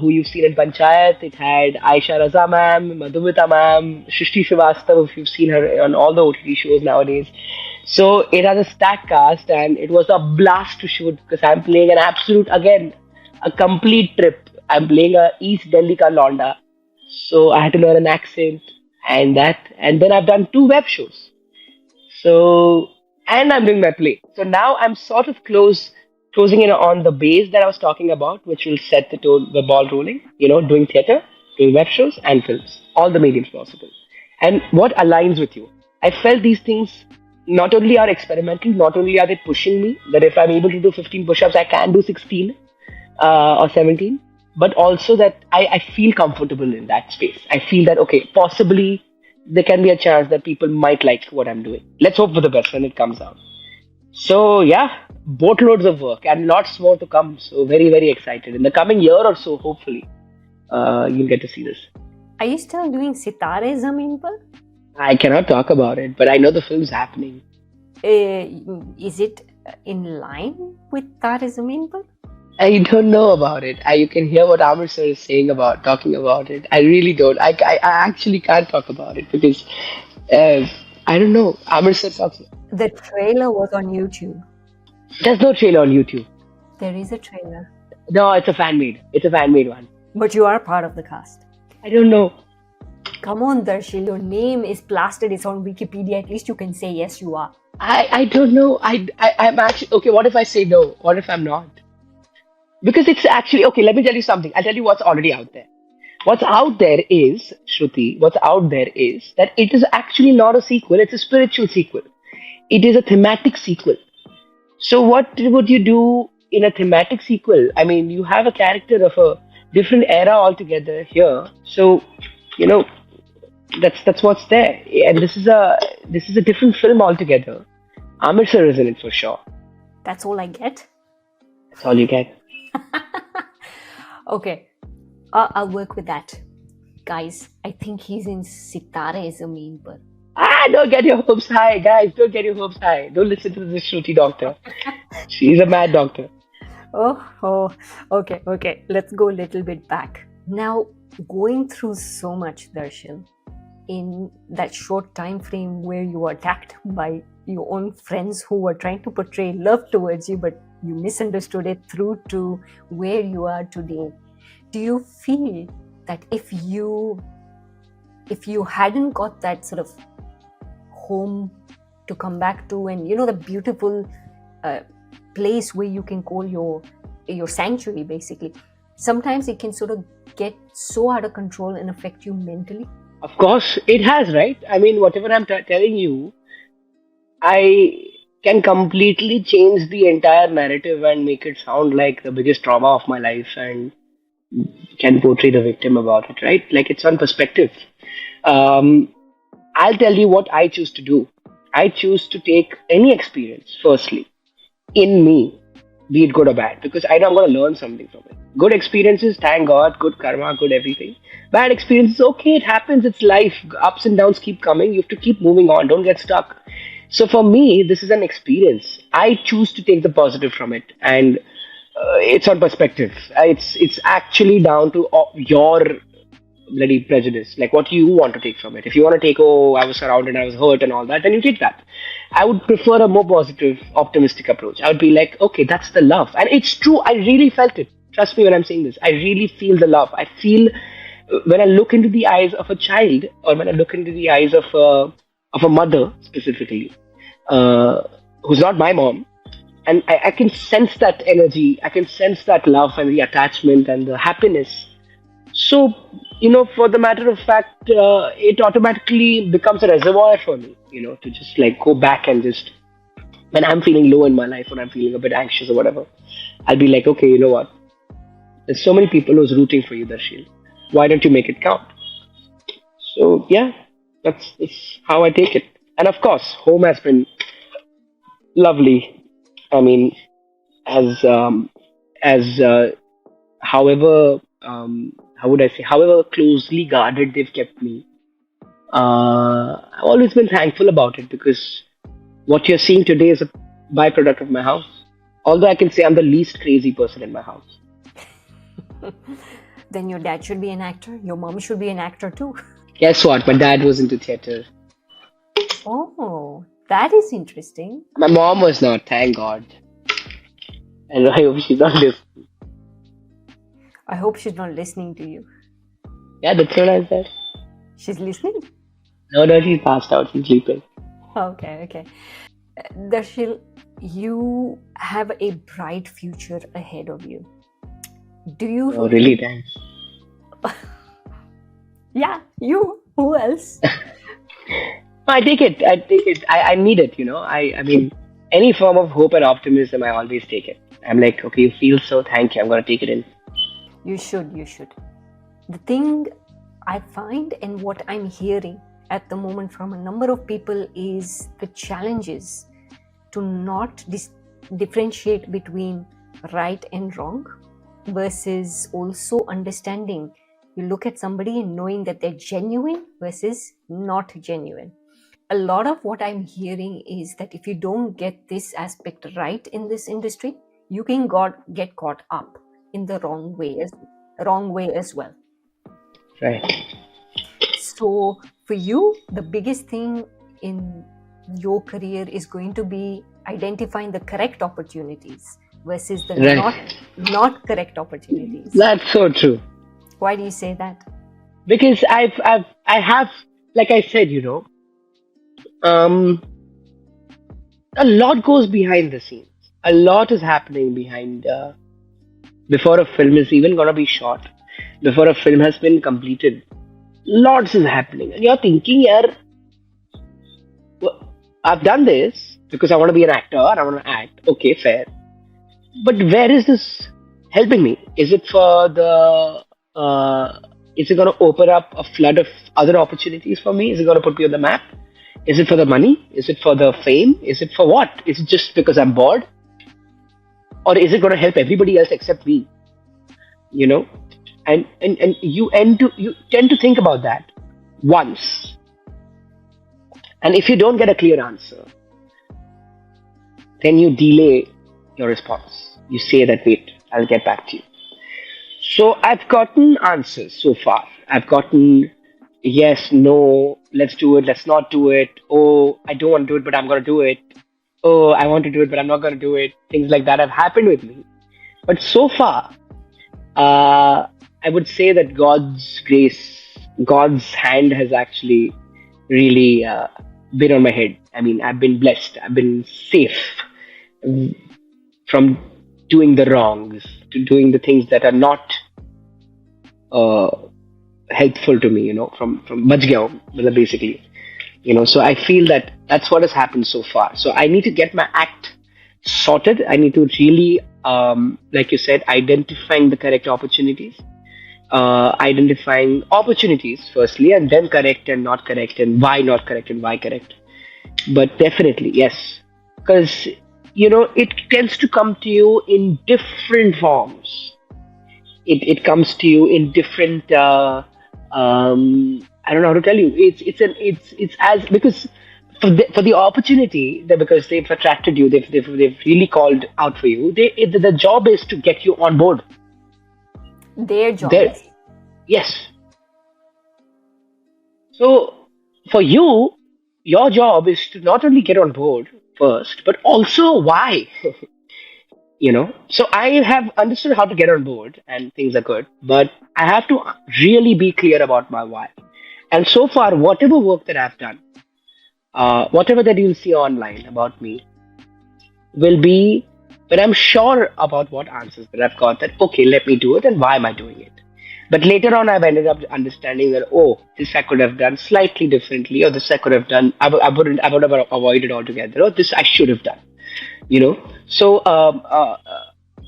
[SPEAKER 2] who you've seen in Panchayat. It had Aisha Raza ma'am, Madhumita ma'am, Shrishti Srivastav, if you've seen her on all the OTT shows nowadays. So it has a stacked cast, and it was a blast to shoot because I'm playing an absolute, again, a complete trip. I'm playing a East Delhi ka Londa, so I had to learn an accent and then I've done two web shows. So, and I'm doing my play. So now I'm sort of closing in on the base that I was talking about, which will set the tone, the ball rolling. Doing theater, doing web shows and films, all the mediums possible. And what aligns with you? I felt these things not only are experimental, not only are they pushing me that if I'm able to do 15 push-ups, I can do 16 or 17, but also that I feel comfortable in that space. I feel that, okay, possibly there can be a chance that people might like what I'm doing. Let's hope for the best when it comes out. So, yeah, boatloads of work and lots more to come. So, very, very excited. In the coming year or so, hopefully, you'll get to see this.
[SPEAKER 1] Are you still doing Sitare Zameen Par?
[SPEAKER 2] I cannot talk about it, but I know the film's happening.
[SPEAKER 1] Is it in line with Taare Zameen Par?
[SPEAKER 2] I don't know about it. You can hear what Amir sir is talking about it. I really don't. I actually can't talk about it because I don't know. Amir sir talks.
[SPEAKER 1] The trailer was on YouTube.
[SPEAKER 2] There's no trailer on YouTube.
[SPEAKER 1] There is a trailer.
[SPEAKER 2] No, it's a fan made. It's a fan made one.
[SPEAKER 1] But you are part of the cast.
[SPEAKER 2] I don't know.
[SPEAKER 1] Come on, Darsheel. Your name is plastered. It's on Wikipedia. At least you can say yes, you are.
[SPEAKER 2] I don't know. I'm actually okay. What if I say no? What if I'm not? Because it's actually, okay, let me tell you something. I'll tell you what's already out there. What's out there is, Shruti, what's out there is that it is actually not a sequel, it's a spiritual sequel. It is a thematic sequel. So what would you do in a thematic sequel? I mean, you have a character of a different era altogether here. So, that's what's there. And this is a different film altogether. Amir sir is in it for sure.
[SPEAKER 1] That's all I get?
[SPEAKER 2] That's all you get.
[SPEAKER 1] Okay, I'll work with that. Guys, I think he's in Sitare Zameen Par.
[SPEAKER 2] Don't get your hopes high, guys. Don't get your hopes high. Don't listen to this Shruti Doctor. She's a mad doctor.
[SPEAKER 1] Okay. Let's go a little bit back. Now, going through so much, Darsheel, in that short time frame where you were attacked by your own friends who were trying to portray love towards you, but you misunderstood it through to where you are today. Do you feel that if you hadn't got that sort of home to come back to, and the beautiful place where you can call your sanctuary, basically, sometimes it can sort of get so out of control and affect you mentally?
[SPEAKER 2] Of course, it has, right? I mean, whatever I'm telling you, I can completely change the entire narrative and make it sound like the biggest trauma of my life and can portray the victim about it, right? Like it's on perspective. I'll tell you what I choose to do. I choose to take any experience, firstly, in me, be it good or bad, because I know I'm going to learn something from it. Good experiences, thank God, good karma, good everything. Bad experiences, okay, it happens, it's life. Ups and downs keep coming. You have to keep moving on, don't get stuck. So for me, this is an experience. I choose to take the positive from it, and it's on perspective. It's actually down to your bloody prejudice. Like, what do you want to take from it? If you want to take, oh, I was surrounded, I was hurt, and all that, then you take that. I would prefer a more positive, optimistic approach. I would be like, okay, that's the love, and it's true. I really felt it. Trust me when I'm saying this. I really feel the love. I feel when I look into the eyes of a child, or when I look into the eyes of a mother specifically, uh, who's not my mom, and I can sense that energy. I can sense that love and the attachment and the happiness. So, for the matter of fact, it automatically becomes a reservoir for me, to just like go back and just, when I'm feeling low in my life or I'm feeling a bit anxious or whatever, I'll be like, okay, you know what? There's so many people who's rooting for you, Darsheel. Why don't you make it count? So, yeah, that's how I take it. And of course, home has been lovely. I mean, as however how would I say, however closely guarded they've kept me, I've always been thankful about it, because what you're seeing today is a byproduct of my house. Although I can say I'm the least crazy person in my house.
[SPEAKER 1] Then your dad should be an actor. Your mom should be an actor too.
[SPEAKER 2] Guess what? My dad was into theater.
[SPEAKER 1] Oh, that is interesting.
[SPEAKER 2] My mom was not, thank God. And I hope she's not listening.
[SPEAKER 1] I hope she's not listening to you.
[SPEAKER 2] Yeah, that's what I said.
[SPEAKER 1] She's listening?
[SPEAKER 2] No, she's passed out. She's sleeping.
[SPEAKER 1] Okay. Darsheel, you have a bright future ahead of you. Do you?
[SPEAKER 2] Oh, really? Thanks.
[SPEAKER 1] Yeah, you. Who else?
[SPEAKER 2] I take it. I need it, I mean, any form of hope and optimism, I always take it. I'm like, okay, you feel so, thank you. I'm going to take it in.
[SPEAKER 1] You should. The thing I find and what I'm hearing at the moment from a number of people is the challenges to not differentiate between right and wrong, versus also understanding. You look at somebody and knowing that they're genuine versus not genuine. A lot of what I'm hearing is that if you don't get this aspect right in this industry, you can get caught up in the wrong way as well.
[SPEAKER 2] Right.
[SPEAKER 1] So for you, the biggest thing in your career is going to be identifying the correct opportunities versus the
[SPEAKER 2] Right.
[SPEAKER 1] not correct opportunities.
[SPEAKER 2] That's so true.
[SPEAKER 1] Why do you say that?
[SPEAKER 2] Because I have, like I said, um, a lot goes behind the scenes. A lot is happening behind, before a film is even gonna be shot, before a film has been completed. Lots is happening, and you're thinking, yeah, I've done this because I want to be an actor and I want to act. Okay, fair. But where is this helping me? Is it for the? Is it going to open up a flood of other opportunities for me? Is it going to put me on the map? Is it for the money? Is it for the fame? Is it for what? Is it just because I'm bored? Or is it going to help everybody else except me? And you tend to think about that once. And if you don't get a clear answer, then you delay your response. You say that, wait, I'll get back to you. So I've gotten answers so far. I've gotten yes, no, let's do it, let's not do it. Oh, I don't want to do it, but I'm going to do it. Oh, I want to do it, but I'm not going to do it. Things like that have happened with me. But so far, I would say that God's grace, God's hand has actually really been on my head. I mean, I've been blessed. I've been safe from doing the wrongs to doing the things that are not uh, helpful to me. From bach gaya hu, basically. So I feel that that's what has happened so far. So I need to get my act sorted. I need to really, like you said, identifying the correct opportunities. Identifying opportunities firstly, and then correct and not correct, and why not correct and why correct. But definitely, yes, because it tends to come to you in different forms. it comes to you in different. I don't know how to tell you. It's as because for the opportunity that because they've attracted you, they've really called out for you. The job is to get you on board.
[SPEAKER 1] Their job
[SPEAKER 2] There,
[SPEAKER 1] is.
[SPEAKER 2] yes. So for you, your job is to not only get on board first, but also why. So I have understood how to get on board and things are good, but I have to really be clear about my why. And so far, whatever work that I've done, whatever that you'll see online about me, will be when I'm sure about what answers that I've got, that okay, let me do it, and why am I doing it. But later on, I've ended up understanding that, oh, this I could have done slightly differently, or this I could have done, I would have avoided altogether, or this I should have done. So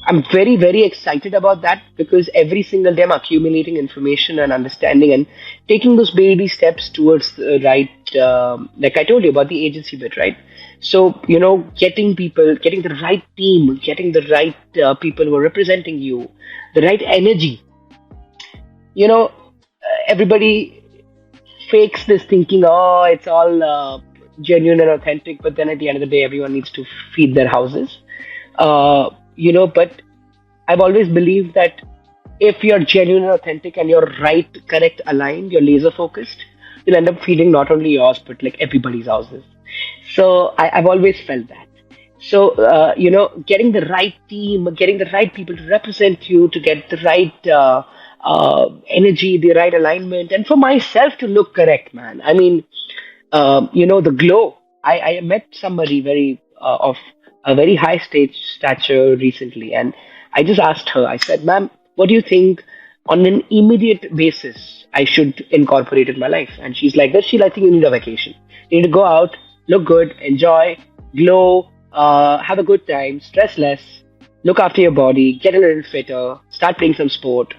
[SPEAKER 2] I'm very very excited about that, because every single day I'm accumulating information and understanding and taking those baby steps towards the right, like I told you about the agency bit, right? So getting the right team, getting the right people who are representing you, the right energy. Everybody fakes this thinking, oh, it's all genuine and authentic, but then at the end of the day, everyone needs to feed their houses. But I've always believed that if you're genuine and authentic and you're right, correct, aligned, you're laser focused, you'll end up feeding not only yours, but like everybody's houses. So I've always felt that. So, getting the right team, getting the right people to represent you, to get the right energy, the right alignment, and for myself to look correct, man. I mean, the glow. I met somebody of a very high stage stature recently, and I just asked her. I said, "Ma'am, what do you think on an immediate basis I should incorporate in my life?" And she's like, "Darsheel, I think you need a vacation. You need to go out, look good, enjoy, glow, have a good time, stress less, look after your body, get a little fitter, start playing some sport."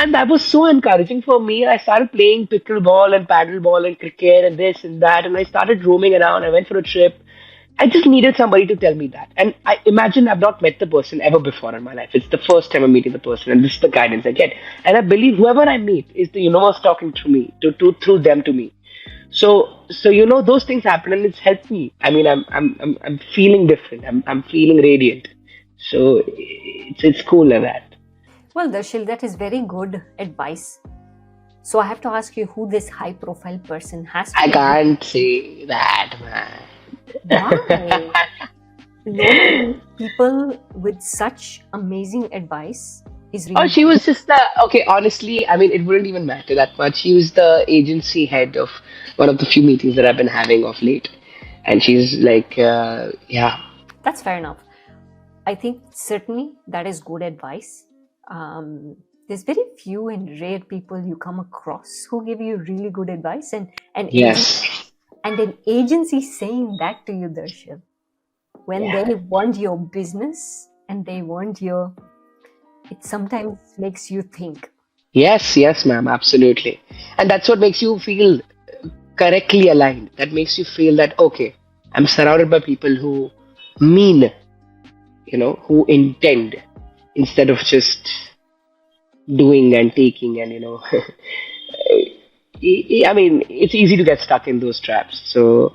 [SPEAKER 2] And that was so encouraging for me. I started playing pickleball and paddleball and cricket and this and that. And I started roaming around. I went for a trip. I just needed somebody to tell me that. And I imagine I've not met the person ever before in my life. It's the first time I'm meeting the person, and this is the guidance I get. And I believe whoever I meet is the universe talking through me, through them to me. So those things happen, and it's helped me. I mean, I'm feeling different. I'm feeling radiant. So it's cool like that.
[SPEAKER 1] Well, Darshil, that is very good advice. So I have to ask you who this high profile person has to
[SPEAKER 2] I
[SPEAKER 1] be.
[SPEAKER 2] can't say that, man.
[SPEAKER 1] Why? Knowing people with such amazing advice is
[SPEAKER 2] Oh,
[SPEAKER 1] really
[SPEAKER 2] she
[SPEAKER 1] good.
[SPEAKER 2] was just the okay. Honestly, I mean, it wouldn't even matter that much. She was the agency head of one of the few meetings that I've been having of late, and she's like, yeah,
[SPEAKER 1] That's fair enough. I think certainly that is good advice. There's very few and rare people you come across who give you really good advice, and
[SPEAKER 2] yes,
[SPEAKER 1] an agency saying that to you, Darshil, when
[SPEAKER 2] yeah,
[SPEAKER 1] they want your business and they want your, it sometimes makes you think.
[SPEAKER 2] yes, ma'am, absolutely, and that's what makes you feel correctly aligned. That makes you feel that okay, I'm surrounded by people who mean, who intend instead of just doing and taking and I mean, it's easy to get stuck in those traps. So,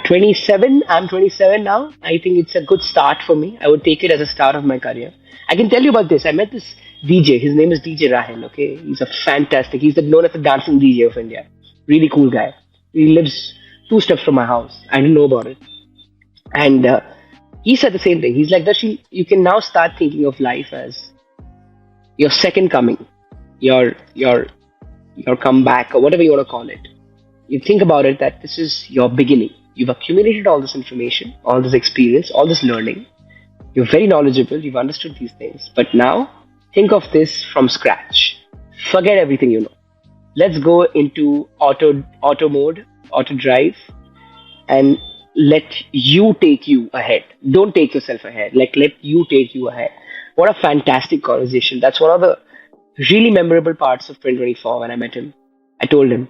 [SPEAKER 2] 27, I'm 27 now. I think it's a good start for me. I would take it as a start of my career. I can tell you about this. I met this DJ. His name is DJ Rahil. Okay, he's a fantastic. He's known as the dancing DJ of India. Really cool guy. He lives two steps from my house. I didn't know about it, and he said the same thing. He's like, Darshil, you can now start thinking of life as your second coming, your your comeback, or whatever you want to call it. You think about it that this is your beginning. You've accumulated all this information, all this experience, all this learning. You're very knowledgeable, you've understood these things. But now, think of this from scratch. Forget everything you know. Let's go into auto mode, auto drive, and let you take you ahead. Don't take yourself ahead. Like, let you take you ahead. What a fantastic conversation. That's one of the really memorable parts of 2024 when I met him. I told him,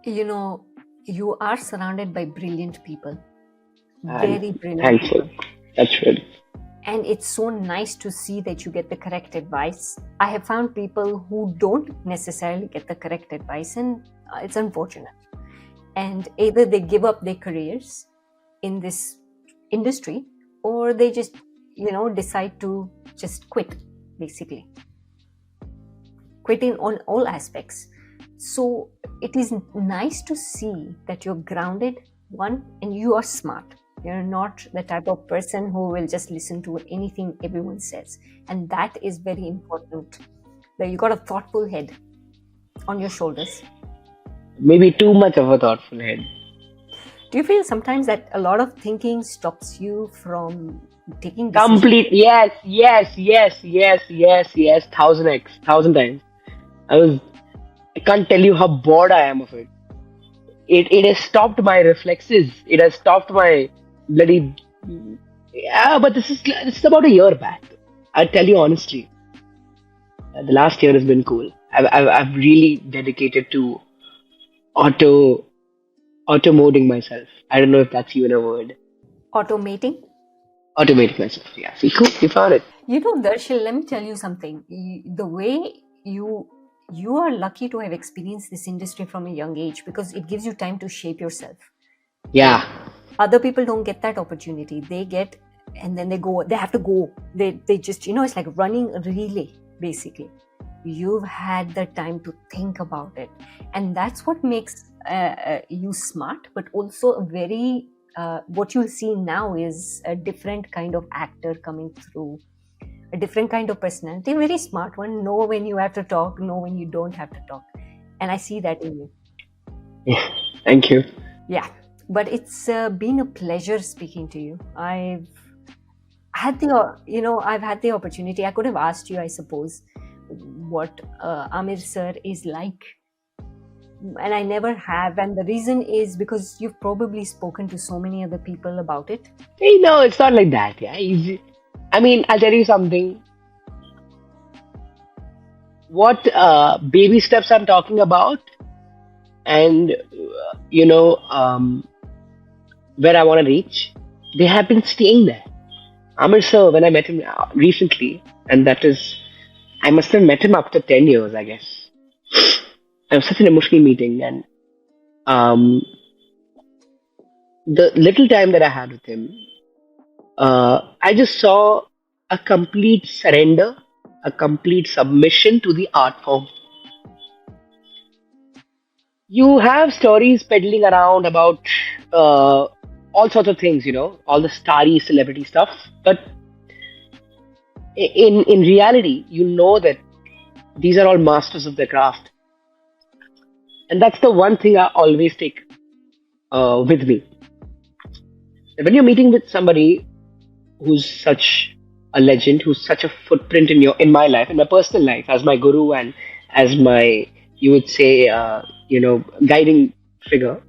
[SPEAKER 1] You know, you are surrounded by brilliant people,
[SPEAKER 2] I'm
[SPEAKER 1] very brilliant
[SPEAKER 2] thankful.
[SPEAKER 1] people.
[SPEAKER 2] That's good.
[SPEAKER 1] And it's so nice to see that you get the correct advice. I have found people who don't necessarily get the correct advice, and it's unfortunate. And either they give up their careers in this industry, or they just, decide to just quit, basically. Quitting on all aspects. So it is nice to see that you're grounded, one, and you are smart. You're not the type of person who will just listen to anything everyone says. And that is very important. That you got a thoughtful head on your shoulders.
[SPEAKER 2] Maybe too much of a thoughtful head.
[SPEAKER 1] Do you feel sometimes that a lot of thinking stops you from taking decisions?
[SPEAKER 2] Complete. Yes, yes, yes, yes, yes, yes. 1000x, 1000 times. I can't tell you how bored I am of it. It has stopped my reflexes. It has stopped my bloody. Yeah, but this is about a year back. I'll tell you honestly. The last year has been cool. I've really dedicated to auto auto moding myself. I don't know if that's even a word.
[SPEAKER 1] Automating?
[SPEAKER 2] Automating myself. Yeah. See, cool. You found it.
[SPEAKER 1] Darshil, let me tell you something. The way you are lucky to have experienced this industry from a young age, because it gives you time to shape yourself.
[SPEAKER 2] Yeah.
[SPEAKER 1] Other people don't get that opportunity. They get, and then they have to go. They just, it's like running a relay, basically. You've had the time to think about it. And that's what makes you smart, but also a very, what you'll see now is a different kind of actor coming through, a different kind of personality, a very smart one. Know when you have to talk, know when you don't have to talk. And I see that in you.
[SPEAKER 2] Yeah. Thank you.
[SPEAKER 1] Yeah. But it's been a pleasure speaking to you. I've had the opportunity. I could have asked you, I suppose, what Amir sir is like. And I never have. And the reason is because you've probably spoken to so many other people about it.
[SPEAKER 2] Hey, no, it's not like that. Yeah. I mean, I'll tell you something. What baby steps I'm talking about, and where I want to reach, they have been staying there. Amir sir, when I met him recently, and that is, I must have met him after 10 years, I guess. It was such an emotional meeting, and um, the little time that I had with him, I just saw a complete surrender, a complete submission to the art form. You have stories peddling around about all sorts of things, all the starry celebrity stuff, but in reality, you know that these are all masters of their craft, and that's the one thing I always take with me. When you're meeting with somebody who's such a legend, who's such a footprint in my life, in my personal life, as my guru and as my, you would say, guiding figure.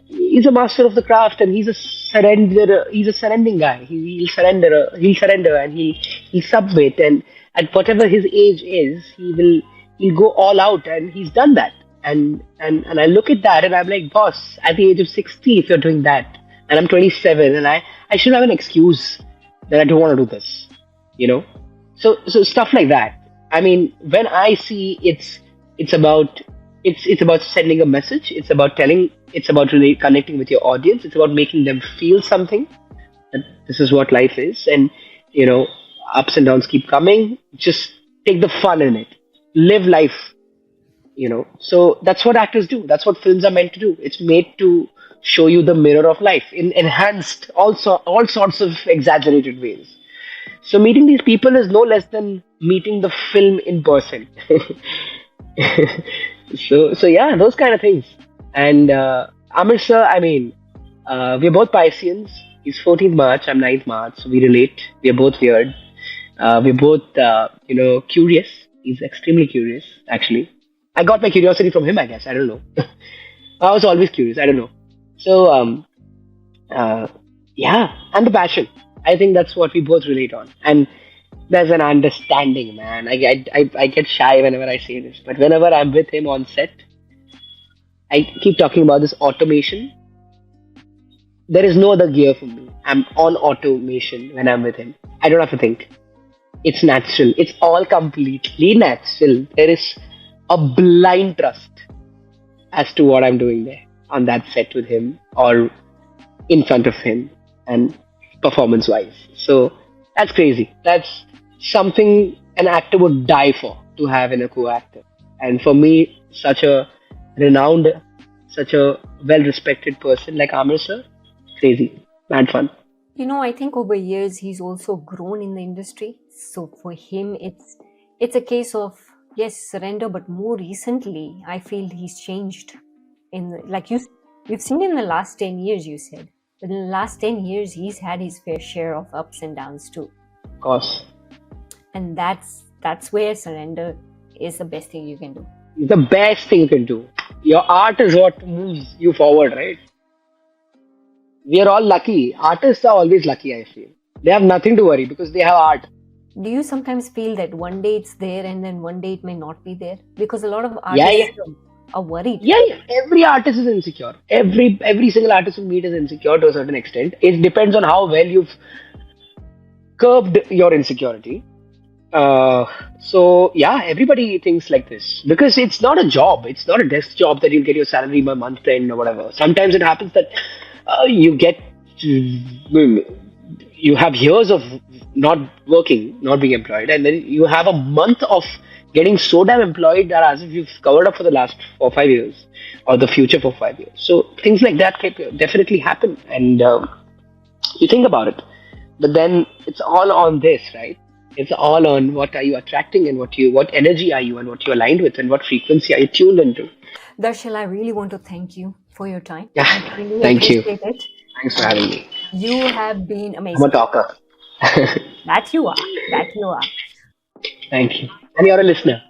[SPEAKER 2] He's a master of the craft, and he's a surrender. He's a surrendering guy. He'll surrender. He'll surrender, and he'll submit. And at whatever his age is, he'll go all out, and he's done that. And I look at that, and I'm like, boss, at the age of 60, if you're doing that, and I'm 27, and I should have an excuse that I don't want to do this, So stuff like that. I mean, when I see it's about sending a message. It's about telling. It's about really connecting with your audience. It's about making them feel something. That this is what life is, and ups and downs keep coming. Just take the fun in it. Live life. So that's what actors do. That's what films are meant to do. It's made to show you the mirror of life in enhanced, also all sorts of exaggerated ways. So meeting these people is no less than meeting the film in person. So yeah, those kind of things. And Amir sir, I mean, we're both Pisceans. He's 14th March, I'm 9th March, so we relate. We're both weird. We're both, curious. He's extremely curious, actually. I got my curiosity from him, I guess. I don't know. I was always curious. I don't know. So, yeah, and the passion. I think that's what we both relate on. And there's an understanding, man. I get shy whenever I say this, but whenever I'm with him on set, I keep talking about this automation. there is no other gear for me. I'm on automation when I'm with him. I don't have to think. It's natural. It's all completely natural. There is a blind trust as to what I'm doing there on that set with him or in front of him and performance wise. So that's crazy. That's something an actor would die for to have in a co actor. And for me, such a renowned, such a well respected person like Amir sir, crazy, mad fun.
[SPEAKER 1] I think over years he's also grown in the industry. So for him, it's a case of yes, surrender, but more recently, I feel he's changed. You've seen in the last 10 years, you said, but in the last 10 years, he's had his fair share of ups and downs too,
[SPEAKER 2] Of course.
[SPEAKER 1] and that's where surrender is the best thing you can do.
[SPEAKER 2] The best thing you can do. Your art is what moves you forward, right? We are all lucky. Artists are always lucky, I feel. They have nothing to worry because they have art.
[SPEAKER 1] Do you sometimes feel that one day it's there and then one day it may not be there? Because a lot of
[SPEAKER 2] Yeah, yeah.
[SPEAKER 1] artists are worried.
[SPEAKER 2] Yeah. Every artist is insecure. Every single artist you meet is insecure to a certain extent. It depends on how well you've curbed your insecurity. So yeah, everybody thinks like this because it's not a job. It's not a desk job that you'll get your salary by month end or whatever. Sometimes it happens that you get you have years of not working, not being employed, and then you have a month of getting so damn employed that as if you've covered up for the last 4 or 5 years or the future for 5 years. So things like that can definitely happen, and you think about it. But then it's all on this, right? It's all on what are you attracting and what energy are you and what you're aligned with and what frequency are you tuned into.
[SPEAKER 1] Darsheel, I really want to thank you for your time.
[SPEAKER 2] Yeah,
[SPEAKER 1] I really
[SPEAKER 2] thank you.
[SPEAKER 1] appreciate it.
[SPEAKER 2] Thanks for having me.
[SPEAKER 1] You have been
[SPEAKER 2] I'm a
[SPEAKER 1] amazing.
[SPEAKER 2] talker.
[SPEAKER 1] That you are. That you are.
[SPEAKER 2] Thank you. And you're a listener.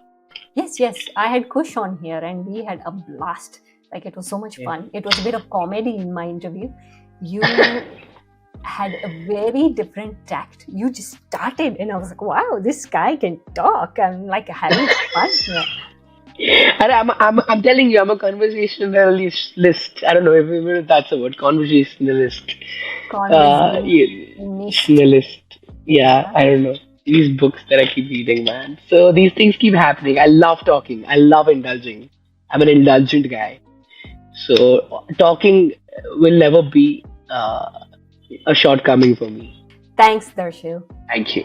[SPEAKER 1] Yes. I had Kush on here and we had a blast. Like it was so much fun. It was a bit of comedy in my interview. You had a very different tact. You just started and I was like, wow, this guy can talk. I'm like having fun here.
[SPEAKER 2] And I'm telling you, I'm a conversationalist. I don't know if that's a word. Conversationalist. Conversationalist. Yeah, I don't know. These books that I keep reading, man. So these things keep happening. I love talking. I love indulging. I'm an indulgent guy. So talking will never be a shortcoming for me.
[SPEAKER 1] Thanks, Darsheel.
[SPEAKER 2] Thank you.